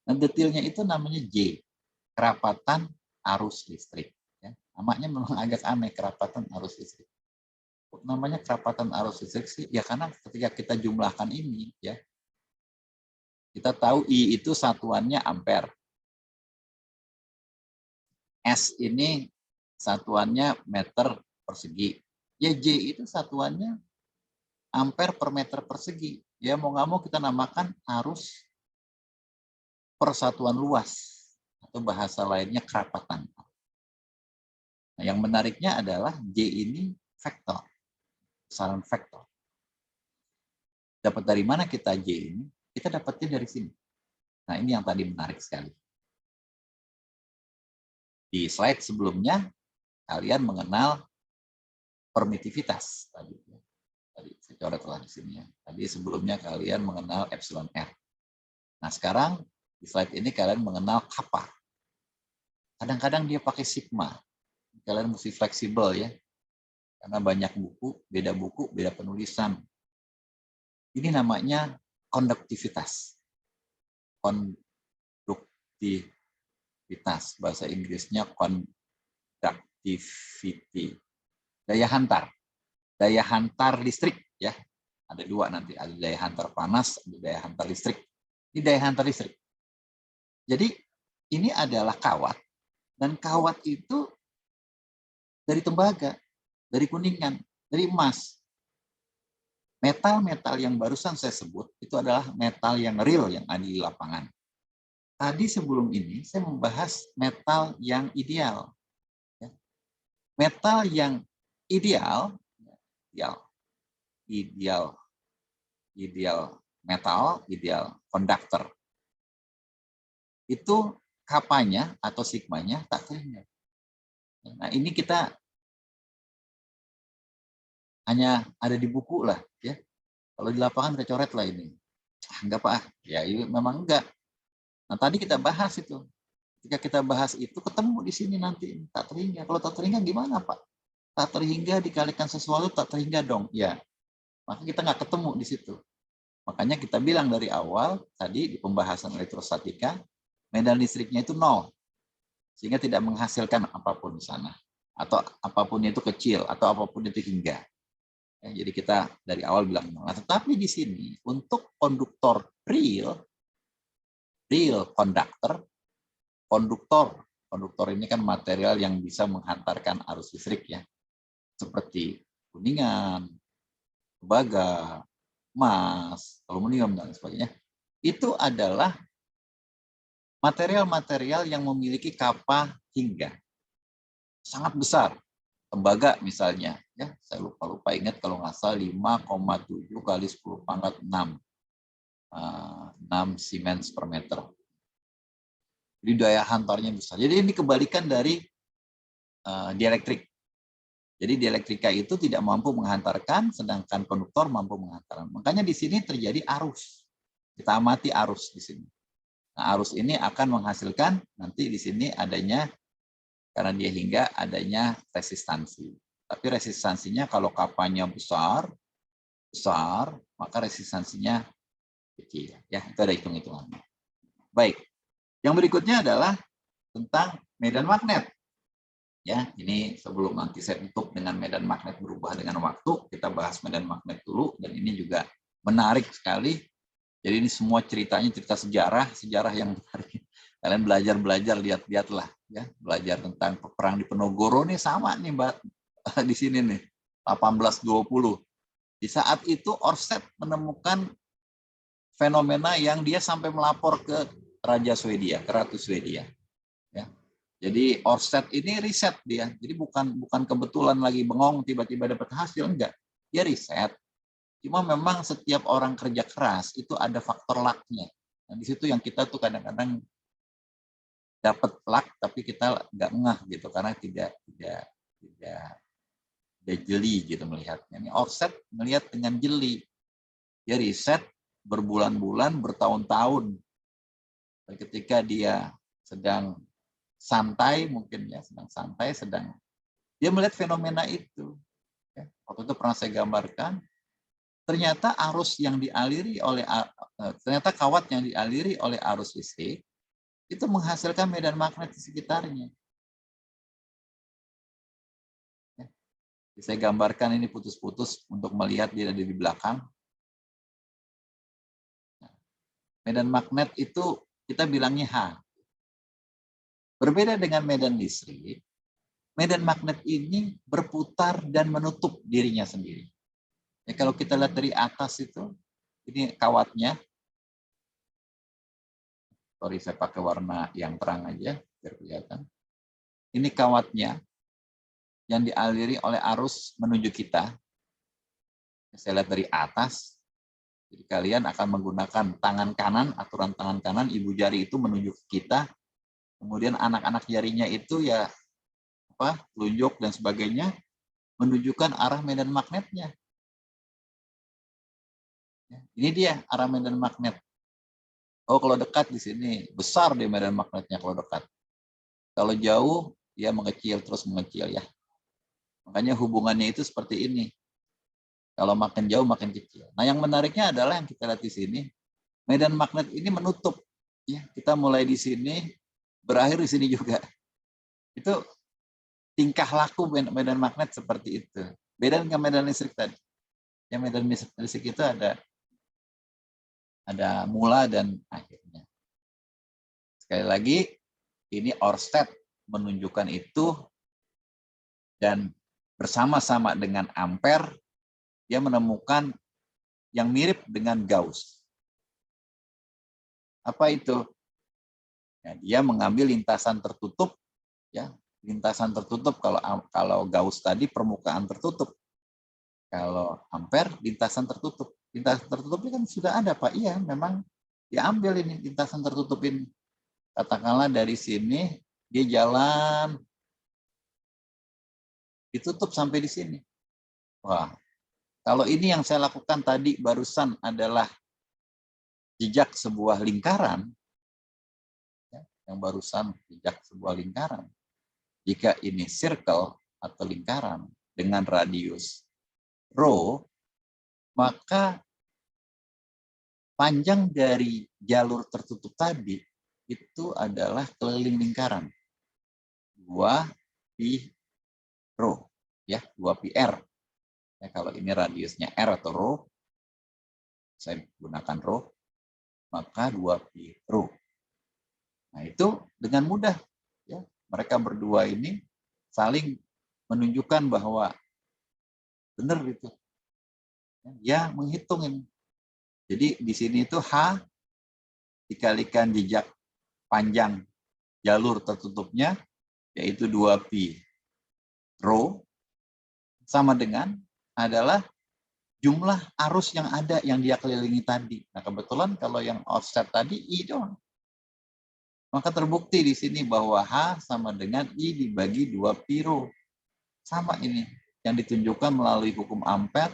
Nah, detailnya itu namanya J, kerapatan arus listrik. Ya. Namanya memang agak aneh, kerapatan arus listrik. Namanya kerapatan arus listrik sih, ya karena ketika kita jumlahkan ini, ya kita tahu I itu satuannya ampere. S ini satuannya meter persegi. Ya J itu satuannya ampere per meter persegi. Ya mau nggak mau kita namakan arus persatuan luas atau bahasa lainnya kerapatan. Nah, yang menariknya adalah J ini vektor, besaran vektor. Dapat dari mana kita J ini? Kita dapatnya dari sini. Nah ini yang tadi menarik sekali. Di slide sebelumnya kalian mengenal permitivitas tadi. Tadi saya coret di sini ya. Tadi sebelumnya kalian mengenal epsilon R. Nah sekarang di slide ini kalian mengenal kappa. Kadang-kadang dia pakai sigma. Kalian mesti fleksibel ya. Karena banyak buku, beda penulisan. Ini namanya konduktivitas. Konduktivitas. Bahasa Inggrisnya conductivity. Daya hantar listrik ya. Ada dua nanti, ada daya hantar panas, ada daya hantar listrik. Ini daya hantar listrik. Jadi ini adalah kawat dan kawat itu dari tembaga, dari kuningan, dari emas. Metal-metal yang barusan saya sebut itu adalah metal yang real yang ada di lapangan. Tadi sebelum ini saya membahas metal yang ideal. Metal yang ideal metal, ideal konduktor. Itu kapanya atau sigmanya tak terhingga. Nah ini kita hanya ada di buku lah ya. Kalau di lapangan kita coret lah ini. Enggak Pak, ya ini memang enggak. Nah tadi kita bahas itu. Ketika kita bahas itu ketemu di sini nanti tak terhingga. Kalau tak terhingga gimana Pak? Tak terhingga dikalikan sesuatu tak terhingga dong. Ya, maka kita nggak ketemu di situ. Makanya kita bilang dari awal tadi di pembahasan elektrostatika medan listriknya itu 0. Sehingga tidak menghasilkan apapun di sana. Atau apapun itu kecil, atau apapun itu hingga. Ya, jadi kita dari awal bilang nol. Nah, tetapi di sini untuk konduktor real konduktor ini kan material yang bisa menghantarkan arus listrik ya, seperti kuningan, tembaga, emas, aluminium dan sebagainya. Itu adalah material-material yang memiliki kapasitas hingga sangat besar. Tembaga misalnya, ya saya lupa ingat kalau nggak salah 5,7 kali 10 pangkat 6 Siemens per meter. Jadi daya hantarnya besar. Jadi ini kebalikan dari dielektrik. Jadi dielektrika itu tidak mampu menghantarkan, sedangkan konduktor mampu menghantarkan. Makanya di sini terjadi arus. Kita amati arus di sini. Nah, arus ini akan menghasilkan nanti di sini adanya, karena dia hingga adanya resistansi. Tapi resistansinya kalau kapanya besar, maka resistansinya kecil. Ya, itu ada hitung-hitungannya. Baik. Yang berikutnya adalah tentang medan magnet. Ya, ini sebelum nanti saya tutup dengan medan magnet berubah dengan waktu, kita bahas medan magnet dulu, dan ini juga menarik sekali. Jadi ini semua ceritanya cerita sejarah yang menarik. Kalian belajar lihat-lihatlah ya, belajar tentang perang di Penogoro nih sama nih Mbak di sini nih 1820. Di saat itu Orsted menemukan fenomena yang dia sampai melapor ke Raja Swedia, ke Ratu Swedia. Ya. Jadi Orsted ini riset dia. Jadi bukan kebetulan lagi bengong tiba-tiba dapat hasil, enggak. Dia riset. Cuma memang setiap orang kerja keras itu ada faktor luck-nya. Nah, di situ yang kita tuh kadang-kadang dapat luck tapi kita nggak ngeh gitu karena tidak jeli gitu melihatnya. Ini Orsted melihat dengan jeli. Dia riset berbulan-bulan, bertahun-tahun. Ketika dia sedang santai mungkin ya, sedang dia melihat fenomena itu. Waktu itu pernah saya gambarkan, ternyata ternyata kawat yang dialiri oleh arus listrik itu menghasilkan medan magnet di sekitarnya. Saya gambarkan ini putus-putus untuk melihat dia ada di belakang. Medan magnet itu kita bilangnya H. Berbeda dengan medan listrik, medan magnet ini berputar dan menutup dirinya sendiri. Ya, kalau kita lihat dari atas itu, ini kawatnya. Sorry, saya pakai warna yang terang aja, biar kelihatan. Ini kawatnya yang dialiri oleh arus menuju kita. Saya lihat dari atas, jadi kalian akan menggunakan tangan kanan, aturan tangan kanan, ibu jari itu menuju ke kita. Kemudian anak-anak jarinya itu ya telunjuk dan sebagainya menunjukkan arah medan magnetnya. Ini dia arah medan magnet. Oh, kalau dekat di sini besar di medan magnetnya kalau dekat. Kalau jauh dia mengecil terus mengecil ya. Makanya hubungannya itu seperti ini. Kalau makin jauh makin kecil. Nah, yang menariknya adalah yang kita lihat di sini, medan magnet ini menutup. Ya, kita mulai di sini, berakhir di sini juga. Itu tingkah laku medan magnet seperti itu. Beda dengan medan listrik tadi. Ya, medan listrik itu ada mula dan akhirnya. Sekali lagi, ini Orsted menunjukkan itu dan bersama-sama dengan Ampere, dia menemukan yang mirip dengan Gauss. Apa itu? Ya, dia mengambil lintasan tertutup, ya, lintasan tertutup. Kalau Gauss tadi permukaan tertutup, kalau Ampere lintasan tertutup. Lintasan tertutup ini kan sudah ada, Pak. Iya, memang diambil ini lintasan tertutup ini. Katakanlah dari sini dia jalan ditutup sampai di sini. Wah, kalau ini yang saya lakukan tadi barusan adalah jejak sebuah lingkaran, ya, yang barusan jejak sebuah lingkaran. Jika ini circle atau lingkaran dengan radius rho, maka panjang dari jalur tertutup tadi itu adalah keliling lingkaran 2 pi rho, ya 2 pi r. Ya, kalau ini radiusnya R atau rho, saya gunakan rho, maka 2pi rho. Nah, itu dengan mudah ya, mereka berdua ini saling menunjukkan bahwa benar itu. Ya, menghitung ini. Jadi di sini itu H dikalikan jejak panjang jalur tertutupnya, yaitu 2pi rho, sama dengan adalah jumlah arus yang ada yang dia kelilingi tadi. Nah, kebetulan kalau yang offset tadi I doang. Maka terbukti di sini bahwa H sama dengan I dibagi 2pi rho. Sama ini yang ditunjukkan melalui hukum Ampere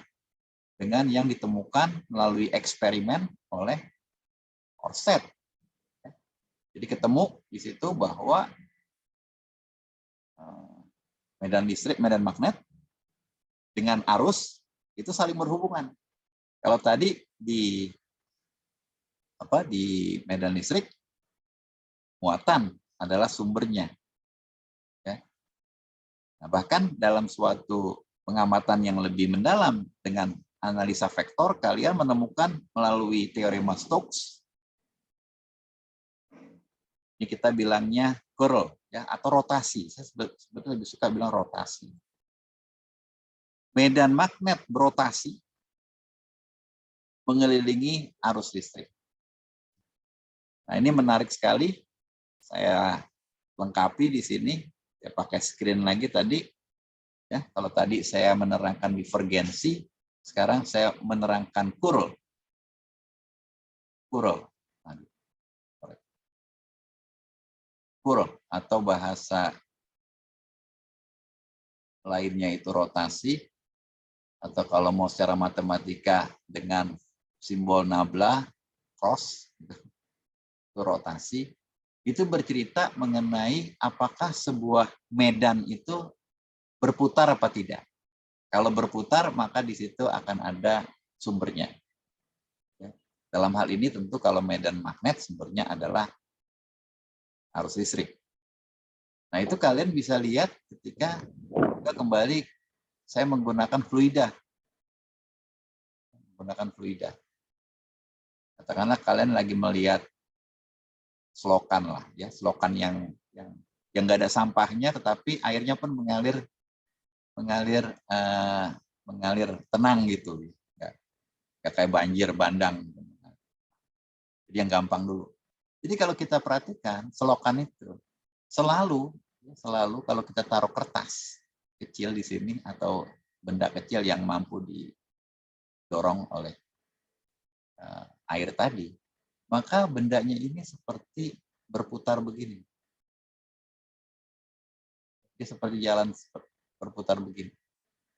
dengan yang ditemukan melalui eksperimen oleh Oersted. Jadi ketemu di situ bahwa medan listrik, medan magnet dengan arus itu saling berhubungan. Kalau tadi di medan listrik, muatan adalah sumbernya. Ya. Nah, bahkan dalam suatu pengamatan yang lebih mendalam dengan analisa vektor, kalian menemukan melalui teorema Stokes, ini kita bilangnya curl ya, atau rotasi. Saya sebetulnya lebih suka bilang rotasi. Medan magnet berotasi mengelilingi arus listrik. Nah, ini menarik sekali. Saya lengkapi di sini. Saya pakai screen lagi tadi. Ya, kalau tadi saya menerangkan divergensi, sekarang saya menerangkan curl. Curl. Curl atau bahasa lainnya itu rotasi, atau kalau mau secara matematika dengan simbol nabla, cross, itu rotasi, itu bercerita mengenai apakah sebuah medan itu berputar apa tidak. Kalau berputar, maka di situ akan ada sumbernya. Dalam hal ini tentu kalau medan magnet sumbernya adalah arus listrik. Nah, itu kalian bisa lihat ketika kita kembali saya menggunakan fluida. Katakanlah kalian lagi melihat selokan lah ya, selokan yang nggak ada sampahnya tetapi airnya pun mengalir tenang gitu. Nggak kayak banjir bandang. Jadi yang gampang dulu. Jadi kalau kita perhatikan selokan itu selalu kalau kita taruh kertas kecil di sini atau benda kecil yang mampu didorong oleh air tadi, maka bendanya ini seperti berputar begini. Dia seperti jalan berputar begini.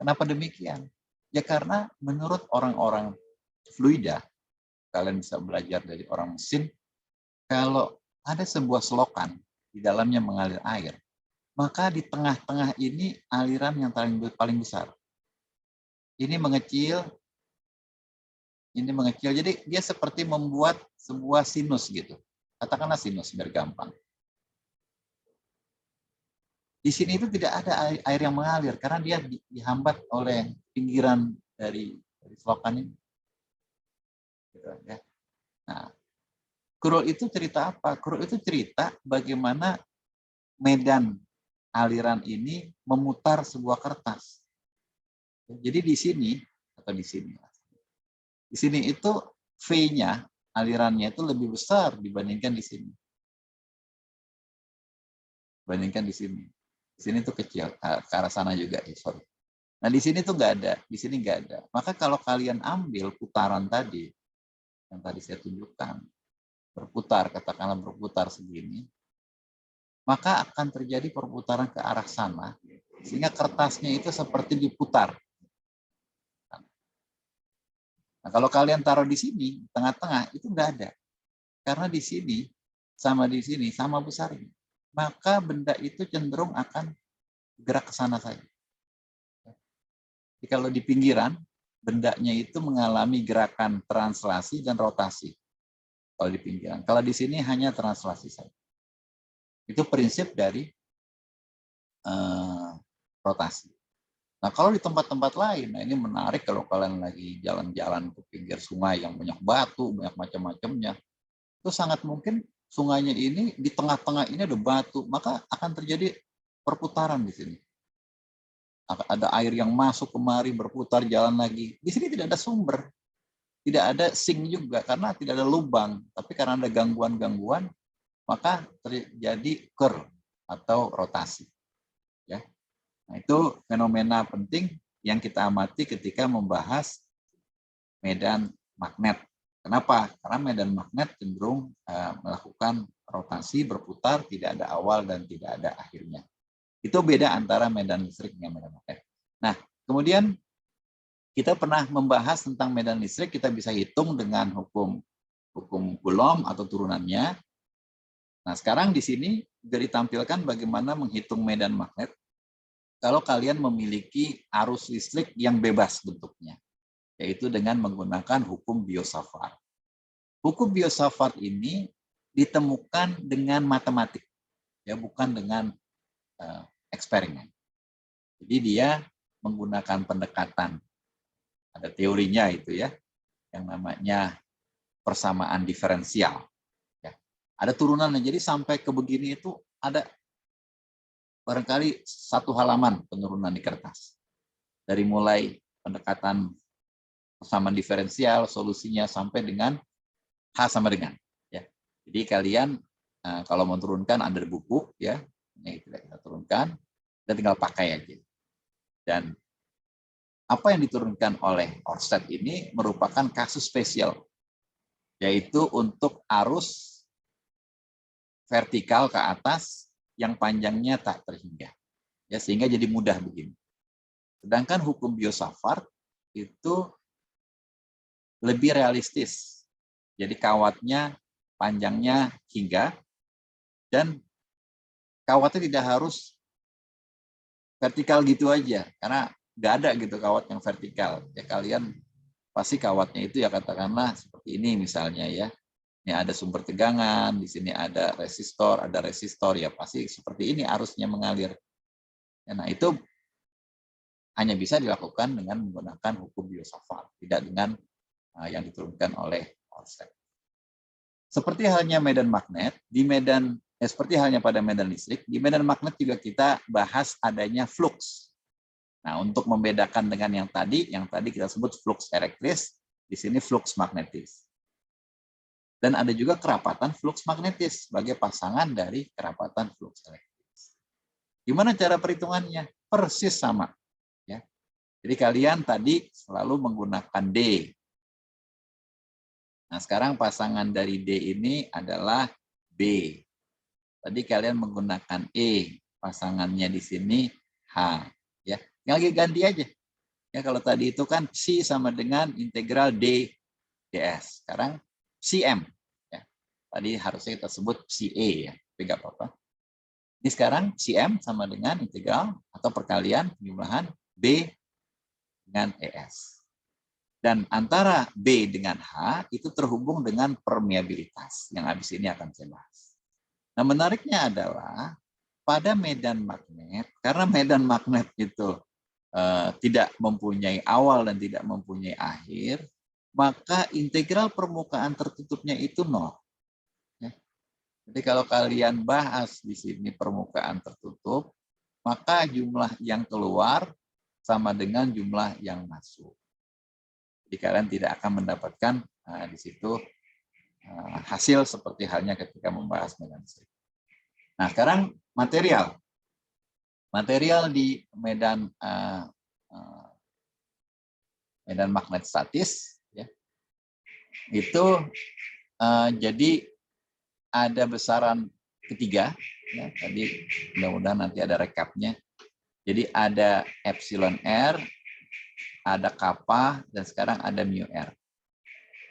Kenapa demikian? Ya karena menurut orang-orang fluida, kalian bisa belajar dari orang mesin, kalau ada sebuah selokan di dalamnya mengalir air, maka di tengah-tengah ini aliran yang paling besar. Ini mengecil, jadi dia seperti membuat sebuah sinus gitu. Katakanlah sinus biar gampang. Di sini itu tidak ada air yang mengalir karena dia dihambat oleh pinggiran dari selokan ini. Nah, curl itu cerita apa? Curl itu cerita bagaimana medan aliran ini memutar sebuah kertas. Jadi di sini itu V-nya alirannya itu lebih besar dibandingkan di sini. Di sini tuh kecil, ke arah sana juga. Sorry. Nah di sini tuh nggak ada, di sini nggak ada. Maka kalau kalian ambil putaran tadi, yang tadi saya tunjukkan, katakanlah berputar segini, maka akan terjadi perputaran ke arah sana, sehingga kertasnya itu seperti diputar. Nah, kalau kalian taruh di sini, tengah-tengah, itu nggak ada. Karena di sini sama besarnya. Maka benda itu cenderung akan gerak ke sana saja. Jadi kalau di pinggiran, bendanya itu mengalami gerakan translasi dan rotasi. Kalau di pinggiran. Kalau di sini hanya translasi saja. Itu prinsip dari rotasi. Nah, kalau di tempat-tempat lain, nah ini menarik kalau kalian lagi jalan-jalan ke pinggir sungai yang banyak batu, banyak macam-macamnya, itu sangat mungkin sungainya ini di tengah-tengah ini ada batu, maka akan terjadi perputaran di sini. Ada air yang masuk kemari, berputar, jalan lagi. Di sini tidak ada sumber, tidak ada sink juga karena tidak ada lubang, tapi karena ada gangguan-gangguan, maka terjadi curl atau rotasi. Ya. Nah, itu fenomena penting yang kita amati ketika membahas medan magnet. Kenapa? Karena medan magnet cenderung melakukan rotasi, berputar, tidak ada awal dan tidak ada akhirnya. Itu beda antara medan listrik dengan medan magnet. Nah, kemudian kita pernah membahas tentang medan listrik, kita bisa hitung dengan hukum Coulomb atau turunannya. Nah, sekarang di sini juga ditampilkan bagaimana menghitung medan magnet kalau kalian memiliki arus listrik yang bebas bentuknya, yaitu dengan menggunakan hukum Biot-Savart. Hukum Biot-Savart ini ditemukan dengan matematik, ya bukan dengan eksperimen. Jadi dia menggunakan pendekatan, ada teorinya itu ya, yang namanya persamaan diferensial. Ya. Ada turunannya, jadi sampai ke begini itu ada barangkali 1 halaman penurunan di kertas. Dari mulai pendekatan persamaan diferensial, solusinya sampai dengan H sama dengan. Ya. Jadi kalian kalau mau turunkan ada buku, ya, ini kita turunkan, dan tinggal pakai aja. Dan apa yang diturunkan oleh Ørsted ini merupakan kasus spesial, yaitu untuk arus vertikal ke atas yang panjangnya tak terhingga, ya, sehingga jadi mudah begini. Sedangkan hukum Biot-Savart itu lebih realistis, jadi kawatnya panjangnya hingga, dan kawatnya tidak harus vertikal gitu aja, karena nggak ada gitu kawat yang vertikal. Ya kalian pasti kawatnya itu ya katakanlah seperti ini misalnya ya. Ini ada sumber tegangan, di sini ada resistor, ya pasti seperti ini arusnya mengalir. Ya, nah itu hanya bisa dilakukan dengan menggunakan hukum Biot-Savart, tidak dengan yang diturunkan oleh Ørsted. Seperti halnya medan magnet, seperti halnya pada medan listrik, di medan magnet juga kita bahas adanya flux. Nah, untuk membedakan dengan yang tadi kita sebut flux elektris, di sini flux magnetis. Dan ada juga kerapatan flux magnetis sebagai pasangan dari kerapatan flux elektris. Gimana cara perhitungannya? Persis sama. Ya. Jadi kalian tadi selalu menggunakan D. Nah, sekarang pasangan dari D ini adalah B. Tadi kalian menggunakan E, pasangannya di sini H. Ya, lagi ganti aja. Ya, kalau tadi itu kan C sama dengan integral D ds. Sekarang Cm. Ya. Tadi harusnya kita sebut Ca ya, tapi nggak apa-apa. Ini sekarang Cm sama dengan integral atau perkalian penjumlahan B dengan Es. Dan antara B dengan H itu terhubung dengan permeabilitas yang habis ini akan saya bahas. Nah, menariknya adalah pada medan magnet, karena medan magnet itu tidak mempunyai awal dan tidak mempunyai akhir, maka integral permukaan tertutupnya itu 0. Ya. Jadi kalau kalian bahas di sini permukaan tertutup, maka jumlah yang keluar sama dengan jumlah yang masuk. Jadi kalian tidak akan mendapatkan di situ hasil seperti halnya ketika membahas medan listrik. Nah, sekarang material. Material di medan medan magnet statis, ya, itu jadi ada besaran ketiga. Ya, tadi mudah-mudahan nanti ada rekapnya. Jadi ada epsilon R, ada kappa, dan sekarang ada mu R.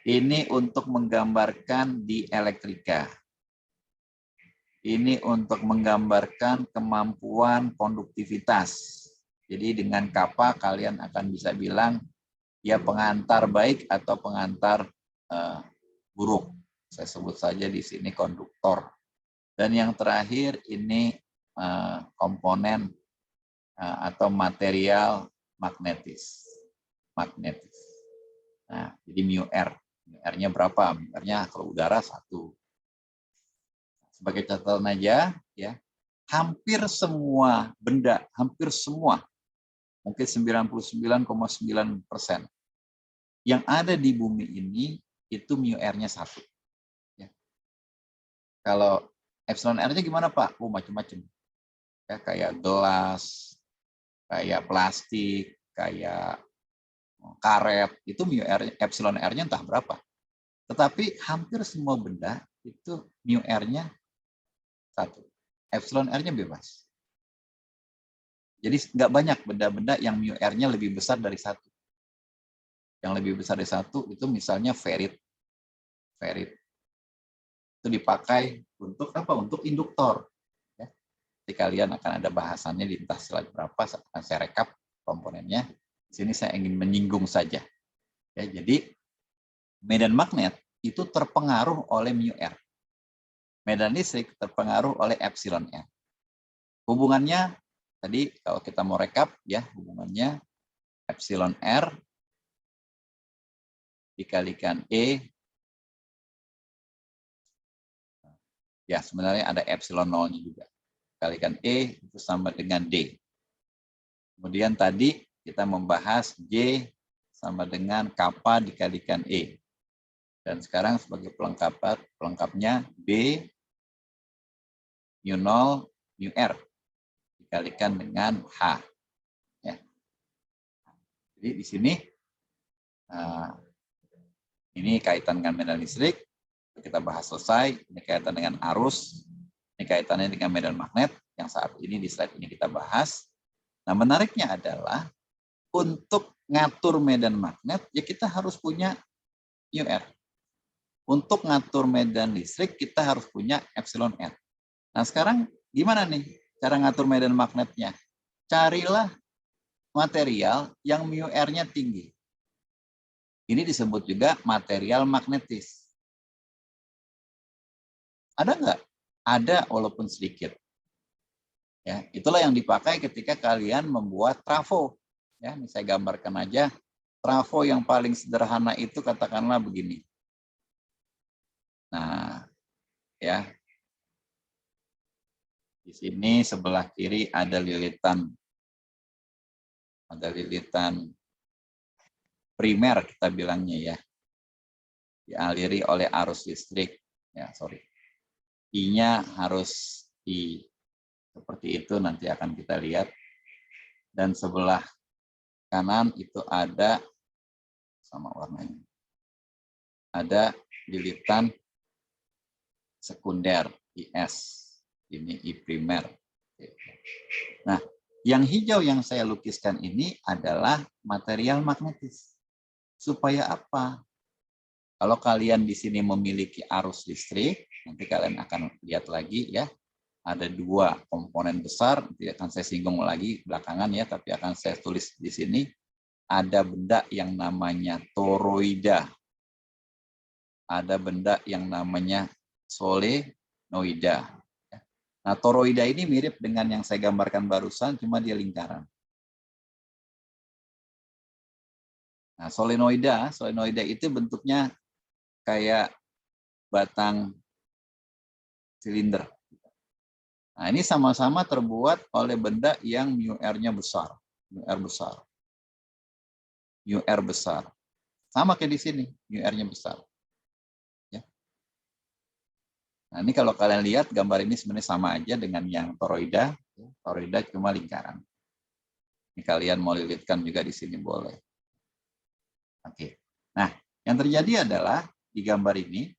Ini untuk menggambarkan di elektrika. Ini untuk menggambarkan kemampuan konduktivitas. Jadi dengan kappa kalian akan bisa bilang ya pengantar baik atau pengantar buruk. Saya sebut saja di sini konduktor. Dan yang terakhir ini komponen atau material magnetis. Nah, jadi mu R. Mu R-nya berapa? Mu R-nya kalau udara 1. Sebagai catatan aja, ya, hampir semua benda, hampir semua, mungkin 99,9% yang ada di bumi ini itu mu R-nya 1. Ya. Kalau epsilon R-nya gimana, Pak? Oh, macam-macam. Ya, kayak gelas, kayak plastik, kayak karet, itu mu R, epsilon R-nya entah berapa. Tetapi hampir semua benda itu mu R-nya 1. Epsilon R-nya bebas. Jadi nggak banyak benda-benda yang mu R-nya lebih besar dari 1. Yang lebih besar dari 1 itu misalnya ferit. Ferit. Itu dipakai untuk apa? Untuk induktor. Ya. Jadi kalian akan ada bahasannya di entah slide berapa, akan saya rekap komponennya. Di sini saya ingin menyinggung saja. Ya, jadi medan magnet itu terpengaruh oleh mu R. Medan listrik terpengaruh oleh epsilon R. Hubungannya tadi kalau kita mau rekap ya, hubungannya epsilon R dikalikan E. Ya, sebenarnya ada epsilon nolnya juga. Kalikan E itu sama dengan D. Kemudian tadi kita membahas J sama dengan kappa dikalikan E. Dan sekarang sebagai pelengkapnya B mu 0 mu R dikalikan dengan H. Ya. Jadi di sini ini kaitan dengan medan listrik. Kita bahas selesai. Ini kaitan dengan arus. Ini kaitannya dengan medan magnet yang saat ini di slide ini kita bahas. Nah, menariknya adalah untuk ngatur medan magnet, ya kita harus punya mu R. Untuk ngatur medan listrik, kita harus punya epsilon R. Nah, sekarang gimana nih cara ngatur medan magnetnya? Carilah material yang mu R-nya tinggi. Ini disebut juga material magnetis. Ada nggak? Ada walaupun sedikit. Ya, itulah yang dipakai ketika kalian membuat trafo. Ya, ini saya gambarkan aja. Trafo yang paling sederhana itu katakanlah begini. Nah, ya. Di sini sebelah kiri ada lilitan. Ada lilitan primer kita bilangnya ya. Dialiri oleh arus listrik. Ya, sorry. I-nya harus I seperti itu nanti akan kita lihat. Dan sebelah kanan itu ada sama warnanya. Ada lilitan sekunder IS. Ini I primer. Nah, yang hijau yang saya lukiskan ini adalah material magnetis. Supaya apa? Kalau kalian di sini memiliki arus listrik, nanti kalian akan lihat lagi ya. Ada 2 komponen besar, nanti akan saya singgung lagi belakangan ya, tapi akan saya tulis di sini. Ada benda yang namanya toroida. Ada benda yang namanya solenoida. Nah, toroida ini mirip dengan yang saya gambarkan barusan, cuma dia lingkaran. Nah, solenoida itu bentuknya kayak batang silinder. Nah, ini sama-sama terbuat oleh benda yang mu R-nya besar. Mu R besar. Mu R besar. Sama kayak di sini, mu R-nya besar. Ya. Nah, ini kalau kalian lihat gambar ini sebenarnya sama aja dengan yang toroida. Toroida cuma lingkaran. Ini kalian mau lilitkan juga di sini boleh. Oke. Nah, yang terjadi adalah di gambar ini,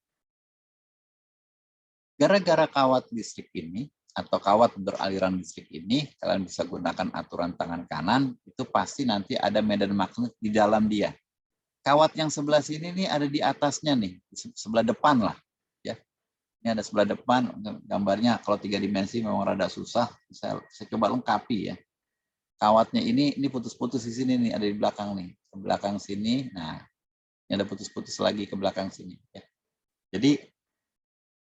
gara-gara kawat listrik ini, atau kawat beraliran listrik ini, kalian bisa gunakan aturan tangan kanan, itu pasti nanti ada medan magnet di dalam dia. Kawat yang sebelah sini nih ada di atasnya nih, sebelah depan lah. Ya. Ini ada sebelah depan, gambarnya kalau 3 dimensi memang rada susah, saya coba lengkapi ya. Kawatnya ini putus-putus di sini nih, ada di belakang nih, ke belakang sini, nah ini ada putus-putus lagi ke belakang sini. Ya. Jadi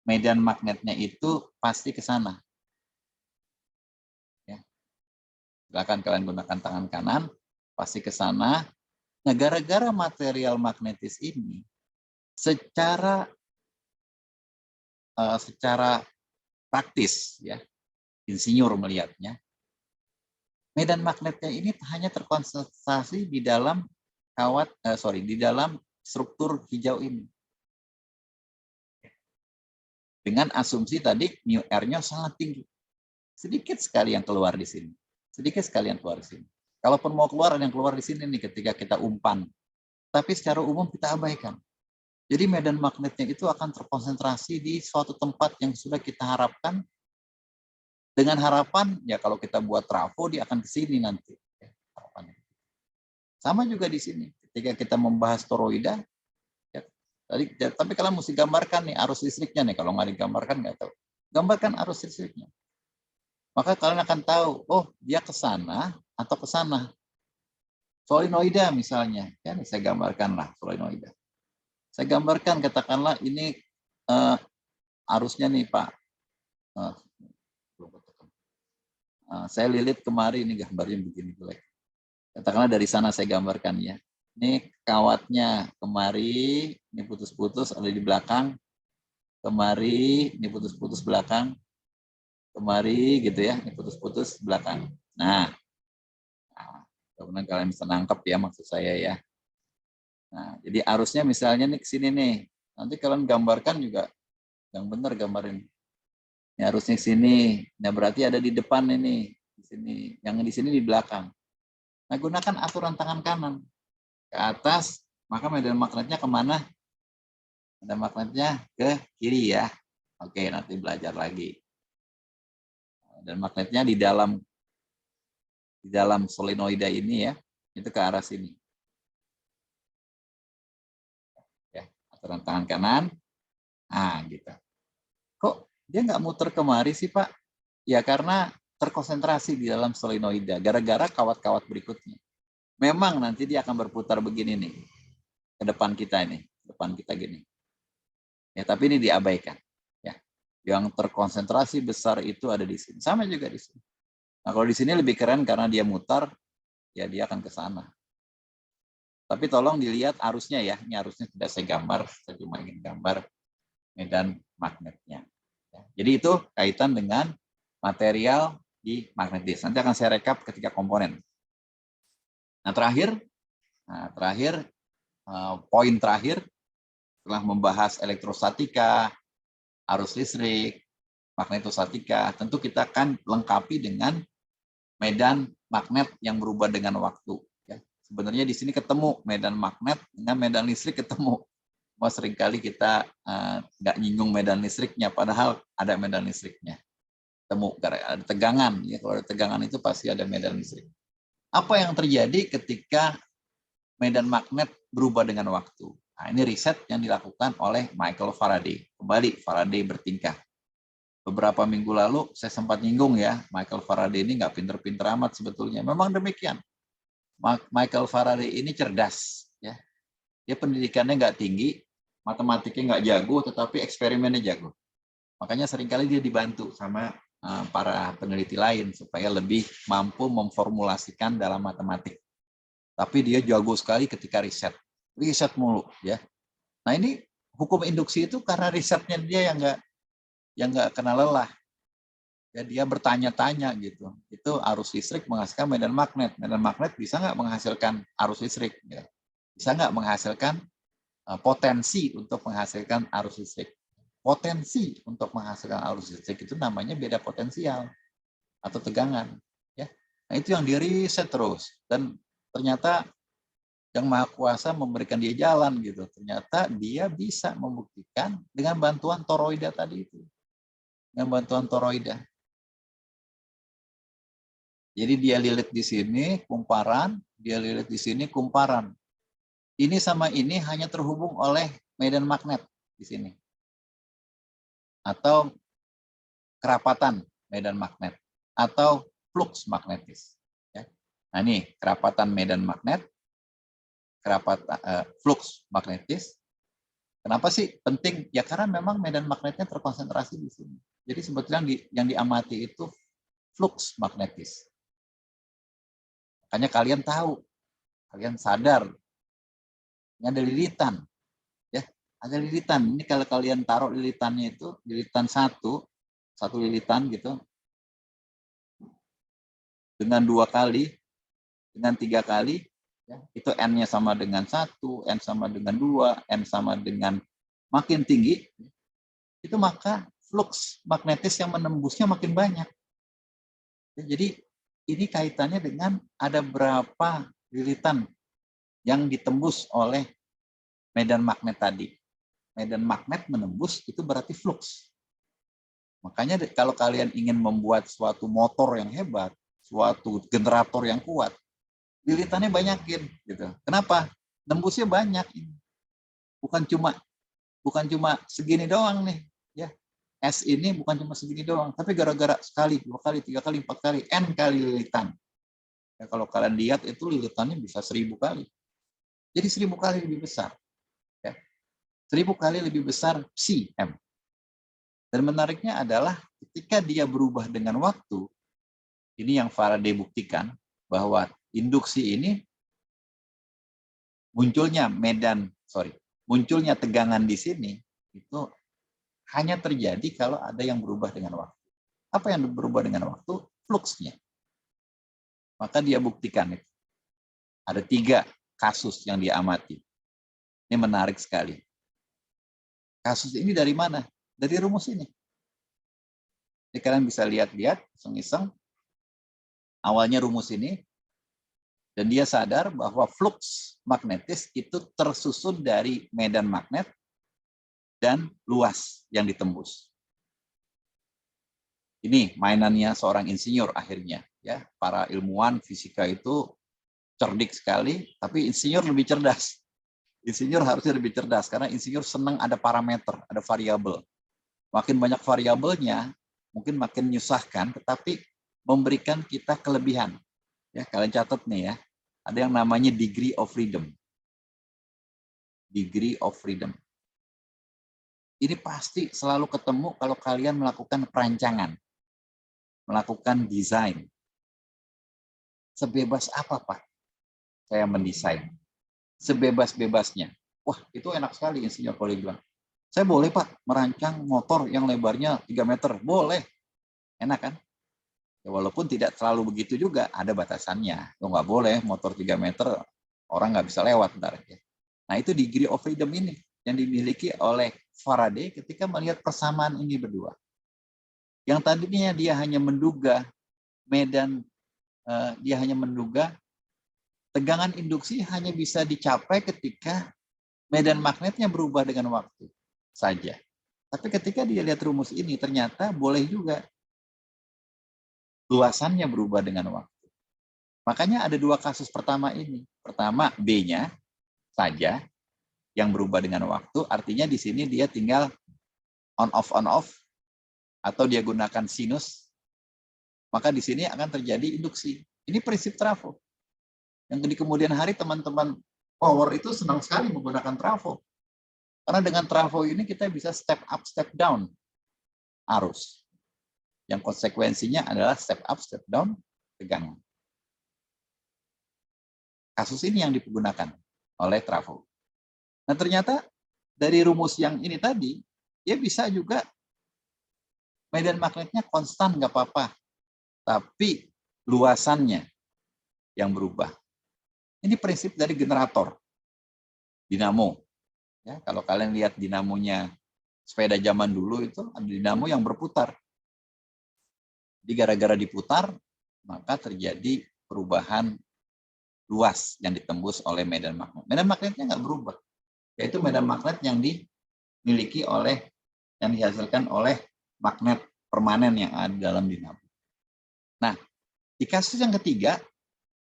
medan magnetnya itu pasti ke sana. Silakan kalian gunakan tangan kanan. pasti ke sana. Nah, gara-gara material magnetis ini secara praktis ya, insinyur melihatnya, medan magnetnya ini hanya terkonsentrasi di dalam di dalam struktur hijau ini. Dengan asumsi tadi mu R-nya sangat tinggi. Sedikit sekali yang keluar di sini. Sedikit sekali yang keluar di sini. Kalaupun mau keluar, ada yang keluar di sini nih ketika kita umpan. Tapi secara umum kita abaikan. Jadi medan magnetnya itu akan terkonsentrasi di suatu tempat yang sudah kita harapkan. Dengan harapan, ya kalau kita buat trafo, dia akan ke sini nanti. Sama juga di sini. Ketika kita membahas toroida, ya, tapi kalian mesti gambarkan nih arus listriknya nih. Kalau nggak digambarkan, nggak tahu. Gambarkan arus listriknya. Maka kalian akan tahu, oh dia ke sana atau ke sana. Solenoida misalnya, ya saya gambarkan lah solenoida. Saya gambarkan, katakanlah ini arusnya nih Pak. Saya lilit kemari, ini gambarnya begini jelek. Katakanlah dari sana saya gambarkan ya. Ini kawatnya kemari, ini putus-putus ada di belakang. Kemari, ini putus-putus belakang. Kemari gitu ya, ini putus-putus belakang. Nah, mudah-mudahan kalian bisa nangkep ya maksud saya ya. Nah, jadi arusnya misalnya nih ke sini nih. Nanti kalian gambarkan juga yang benar gambarin. Ini arusnya sini. Nah, berarti ada di depan ini, di sini. Yang di sini di belakang. Nah, gunakan aturan tangan kanan ke atas, maka medan magnetnya kemana? Medan magnetnya ke kiri ya. Oke, nanti belajar lagi. Dan magnetnya di dalam solenoida ini ya, itu ke arah sini. Ya, aturan tangan kanan. Nah, gitu. Kok dia nggak muter kemari sih, Pak? Ya karena terkonsentrasi di dalam solenoida, gara-gara kawat-kawat berikutnya. Memang nanti dia akan berputar begini nih, ke depan kita ini, depan kita gini. Ya, tapi ini diabaikan. Ya, yang terkonsentrasi besar itu ada di sini. Sama juga di sini. Nah, kalau di sini lebih keren karena dia mutar, ya dia akan ke sana. Tapi tolong dilihat arusnya ya. Ini arusnya tidak saya gambar, saya cuma ingin gambar medan magnetnya. Ya, jadi itu kaitan dengan material di magnetis. Nanti akan saya rekap ketika komponen. Nah, terakhir poin terakhir setelah membahas elektrostatika, arus listrik, magnetostatika, tentu kita akan lengkapi dengan medan magnet yang berubah dengan waktu. Ya, sebenarnya di sini ketemu medan magnet dengan medan listrik ketemu. Cuma seringkali kita nggak nyinggung medan listriknya, padahal ada medan listriknya. Ada tegangan, ya kalau ada tegangan itu pasti ada medan listrik. Apa yang terjadi ketika medan magnet berubah dengan waktu? Nah, ini riset yang dilakukan oleh Michael Faraday. Kembali Faraday bertingkah. Beberapa minggu lalu saya sempat nyinggung ya, Michael Faraday ini nggak pinter-pinter amat sebetulnya. Memang demikian. Michael Faraday ini cerdas, ya. Dia pendidikannya nggak tinggi, matematikanya nggak jago, tetapi eksperimennya jago. Makanya seringkali dia dibantu sama para peneliti lain supaya lebih mampu memformulasikan dalam matematik. Tapi dia jago sekali ketika riset mulu, ya. Nah ini hukum induksi itu karena risetnya dia yang nggak kena lelah. Ya, dia bertanya-tanya gitu. Itu arus listrik menghasilkan medan magnet. Medan magnet bisa nggak menghasilkan arus listrik? Ya. Bisa nggak menghasilkan potensi untuk menghasilkan arus listrik? Potensi untuk menghasilkan arus listrik itu namanya beda potensial atau tegangan. Ya. Nah itu yang diriset terus. Dan ternyata yang Maha Kuasa memberikan dia jalan gitu. Ternyata dia bisa membuktikan dengan bantuan toroida tadi itu. Dengan bantuan toroida. Jadi dia lilit di sini kumparan, dia lilit di sini kumparan. Ini sama ini hanya terhubung oleh medan magnet di sini. Atau kerapatan medan magnet. Atau flux magnetis. Ya. Nah ini kerapatan medan magnet, flux magnetis. Kenapa sih penting? Ya karena memang medan magnetnya terkonsentrasi di sini. Jadi sebetulnya yang diamati itu flux magnetis. Makanya kalian tahu kalian sadar ini ada lilitan, ya, ada lilitan. Ini kalau kalian taruh lilitannya itu lilitan satu lilitan gitu, dengan 2 kali, dengan 3 kali, ya, itu n-nya sama dengan 1, n sama dengan 2, n sama dengan makin tinggi, itu maka flux magnetis yang menembusnya makin banyak. Jadi ini kaitannya dengan ada berapa lilitan yang ditembus oleh medan magnet tadi. Medan magnet menembus itu berarti flux. Makanya kalau kalian ingin membuat suatu motor yang hebat, suatu generator yang kuat, lilitannya banyakin gitu. Kenapa? Nembusnya banyak. Bukan cuma segini doang nih, ya. S ini bukan cuma segini doang, tapi gara-gara sekali, 2 kali, 3 kali, 4 kali, n kali lilitan. Ya, kalau kalian lihat itu lilitannya bisa 1000 kali. Jadi 1000 kali lebih besar. Ya. 1000 kali lebih besar Cm. Dan menariknya adalah ketika dia berubah dengan waktu, ini yang Faraday buktikan, bahwa induksi ini munculnya tegangan di sini, itu hanya terjadi kalau ada yang berubah dengan waktu. Apa yang berubah dengan waktu? Fluxnya. Maka dia buktikan itu. Ada 3 kasus yang dia amati. Ini menarik sekali. Kasus ini dari mana? Dari rumus ini. Jadi kalian bisa lihat-lihat, iseng-iseng. Awalnya rumus ini, dan dia sadar bahwa flux magnetis itu tersusun dari medan magnet dan luas yang ditembus. Ini mainannya seorang insinyur akhirnya. Ya, para ilmuwan fisika itu cerdik sekali, tapi insinyur lebih cerdas. Insinyur harusnya lebih cerdas, karena insinyur senang ada parameter, ada variabel. Makin banyak variabelnya, mungkin makin menyusahkan, tetapi memberikan kita kelebihan. Ya, kalian catat nih ya, ada yang namanya degree of freedom. Degree of freedom. Ini pasti selalu ketemu kalau kalian melakukan perancangan, melakukan desain. Sebebas apa, Pak? Saya mendesain. Sebebas-bebasnya. Wah, itu enak sekali insinyur kalau bilang. Saya boleh, Pak, merancang motor yang lebarnya 3 meter. Boleh. Enak kan? Ya, walaupun tidak terlalu begitu juga, ada batasannya. Lo nggak boleh motor 3 meter, orang nggak bisa lewat. Bentar, ya. Nah, itu degree of freedom ini yang dimiliki oleh Faraday ketika melihat persamaan ini berdua. Yang tadinya dia hanya menduga tegangan induksi hanya bisa dicapai ketika medan magnetnya berubah dengan waktu saja. Tapi ketika dia lihat rumus ini, ternyata boleh juga luasannya berubah dengan waktu. Makanya ada 2 kasus pertama ini. Pertama, B-nya saja yang berubah dengan waktu, artinya di sini dia tinggal on off, atau dia gunakan sinus, maka di sini akan terjadi induksi. Ini prinsip trafo. Yang di kemudian hari teman-teman power itu senang sekali menggunakan trafo. Karena dengan trafo ini kita bisa step up, step down arus. Yang konsekuensinya adalah step up, step down tegangan. Kasus ini yang digunakan oleh trafo. Nah, ternyata dari rumus yang ini tadi, dia bisa juga medan magnetnya konstan, nggak apa-apa. Tapi luasannya yang berubah. Ini prinsip dari generator. Dinamo. Ya, kalau kalian lihat dinamonya sepeda zaman dulu itu ada dinamo yang berputar. Jadi gara-gara diputar, maka terjadi perubahan luas yang ditembus oleh medan magnet. Medan magnetnya nggak berubah. Yaitu medan magnet yang dimiliki oleh, yang dihasilkan oleh magnet permanen yang ada dalam dinamo. Nah, di kasus yang ketiga,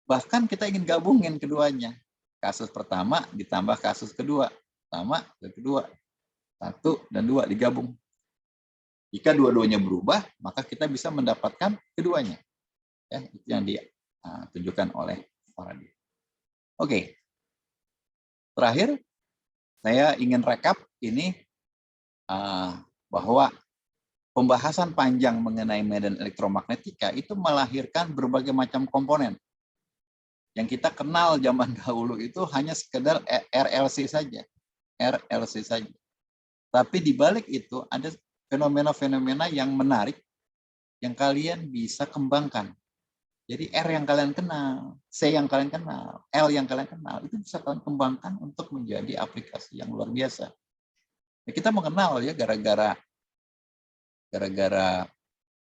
bahkan kita ingin gabungin keduanya. Kasus pertama ditambah kasus kedua. Pertama dan kedua. 1 dan 2 digabung. Jika dua-duanya berubah, maka kita bisa mendapatkan keduanya. Ya, itu yang ditunjukkan oleh Faraday. Oke. Terakhir, saya ingin rekap ini bahwa pembahasan panjang mengenai medan elektromagnetika itu melahirkan berbagai macam komponen. Yang kita kenal zaman dahulu itu hanya sekedar RLC saja. RLC saja. Tapi di balik itu ada fenomena-fenomena yang menarik yang kalian bisa kembangkan. Jadi R yang kalian kenal, C yang kalian kenal, L yang kalian kenal, itu bisa kalian kembangkan untuk menjadi aplikasi yang luar biasa. Ya, kita mengenal ya gara-gara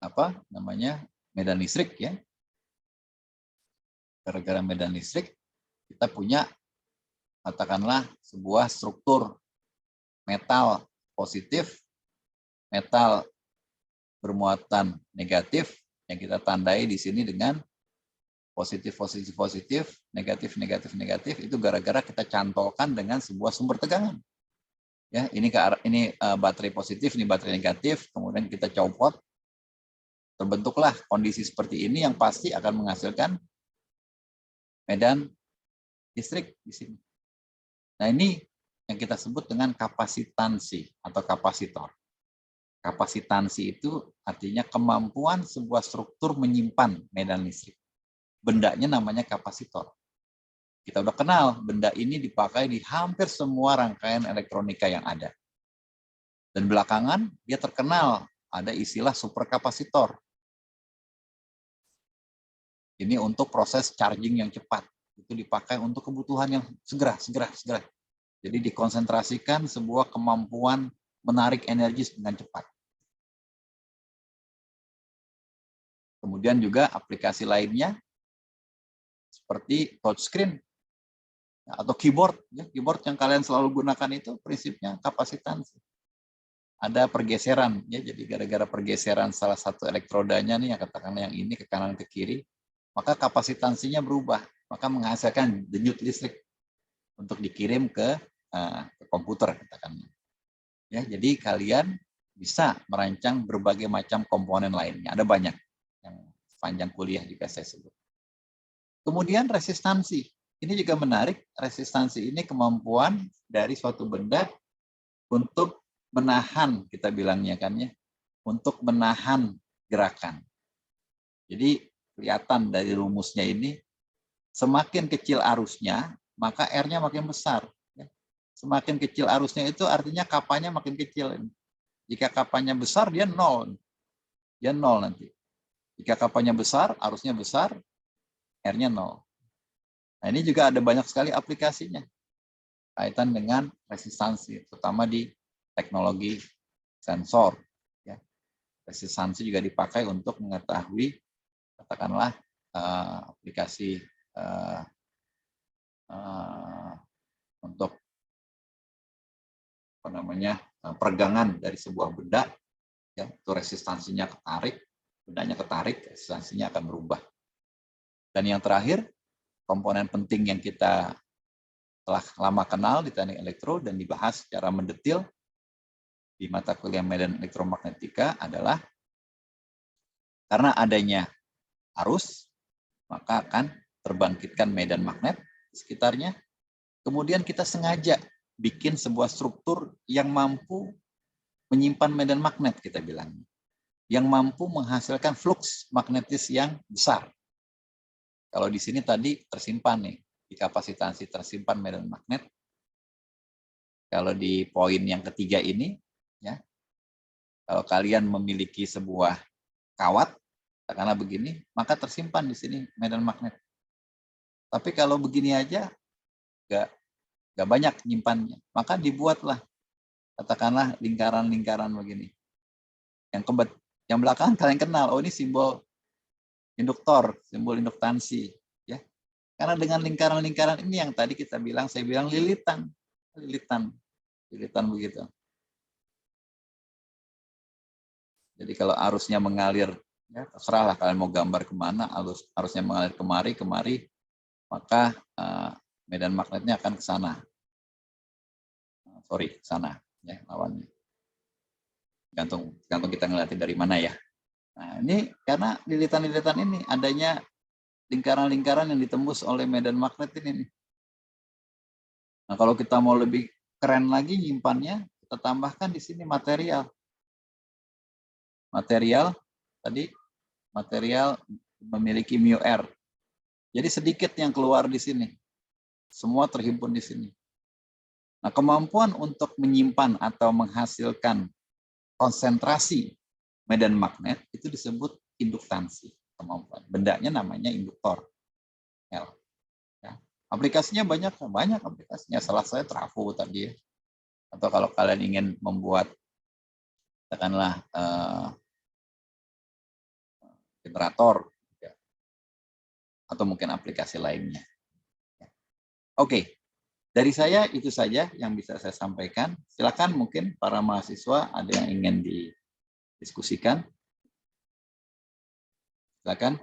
apa namanya medan listrik ya. Gara-gara medan listrik kita punya katakanlah sebuah struktur metal positif, metal bermuatan negatif yang kita tandai di sini dengan positif, positif, positif, negatif, negatif, negatif, itu gara-gara kita cantolkan dengan sebuah sumber tegangan. Ya, ini baterai positif, ini baterai negatif, kemudian kita copot, terbentuklah kondisi seperti ini yang pasti akan menghasilkan medan listrik di sini. Nah, ini yang kita sebut dengan kapasitansi atau kapasitor. Kapasitansi itu artinya kemampuan sebuah struktur menyimpan medan listrik. Bendanya namanya kapasitor. Kita udah kenal, benda ini dipakai di hampir semua rangkaian elektronika yang ada. Dan belakangan dia terkenal, ada istilah superkapasitor. Ini untuk proses charging yang cepat. Itu dipakai untuk kebutuhan yang segera. Jadi dikonsentrasikan sebuah kemampuan menarik energi dengan cepat. Kemudian juga aplikasi lainnya seperti touchscreen atau keyboard. Keyboard yang kalian selalu gunakan itu prinsipnya kapasitansi. Ada pergeseran, ya, jadi gara-gara pergeseran salah satu elektrodanya nih, katakanlah yang ini ke kanan ke kiri, maka kapasitansinya berubah, maka menghasilkan denyut listrik untuk dikirim ke komputer, katakanlah. Ya, jadi kalian bisa merancang berbagai macam komponen lainnya, ada banyak yang sepanjang kuliah juga saya sebut. Kemudian resistansi. Ini juga menarik, resistansi ini kemampuan dari suatu benda untuk menahan, kita bilangnya kan ya, untuk menahan gerakan. Jadi kelihatan dari rumusnya ini, semakin kecil arusnya, maka R-nya makin besar. Semakin kecil arusnya itu artinya kapanya makin kecil. Jika kapanya besar, dia nol. Dia nol nanti. Jika kapanya besar, arusnya besar, R-nya nol. Nah, ini juga ada banyak sekali aplikasinya kaitan dengan resistansi, terutama di teknologi sensor. Ya. Resistansi juga dipakai untuk mengetahui, katakanlah, aplikasi untuk apa namanya peregangan dari sebuah benda. Ya, itu resistansinya ketarik, bendanya ketarik, resistansinya akan berubah. Dan yang terakhir, komponen penting yang kita telah lama kenal di teknik elektro dan dibahas secara mendetil di mata kuliah medan elektromagnetika adalah karena adanya arus, maka akan terbangkitkan medan magnet di sekitarnya. Kemudian kita sengaja bikin sebuah struktur yang mampu menyimpan medan magnet, kita bilang, yang mampu menghasilkan flux magnetis yang besar. Kalau di sini tadi tersimpan nih, di kapasitansi tersimpan medan magnet. Kalau di poin yang ketiga ini, ya, kalau kalian memiliki sebuah kawat, katakanlah begini, maka tersimpan di sini medan magnet. Tapi kalau begini aja, nggak banyak nyimpannya, maka dibuatlah, katakanlah lingkaran-lingkaran begini. Yang belakang kalian kenal, oh ini simbol induktor, simbol induktansi, ya. Karena dengan lingkaran-lingkaran ini yang tadi saya bilang lilitan begitu. Jadi kalau arusnya mengalir, ya terserahlah kalian mau gambar kemana, arusnya mengalir kemari, maka medan magnetnya akan ke sana. Ke sana, ya lawannya. Gantung kita ngeliatin dari mana ya. Nah, ini karena lilitan-lilitan ini adanya lingkaran-lingkaran yang ditembus oleh medan magnet ini. Nah, kalau kita mau lebih keren lagi nyimpannya, kita tambahkan di sini material. Material memiliki μr. Jadi sedikit yang keluar di sini. Semua terhimpun di sini. Nah, kemampuan untuk menyimpan atau menghasilkan konsentrasi medan magnet itu disebut induktansi. Kemampuan. Bendanya namanya induktor. L. Ya. Aplikasinya banyak aplikasinya. Salah saya trafo tadi ya. Atau kalau kalian ingin membuat katakanlah generator ya. Atau mungkin aplikasi lainnya. Oke. Dari saya itu saja yang bisa saya sampaikan. Silakan mungkin para mahasiswa ada yang ingin didiskusikan. Silakan.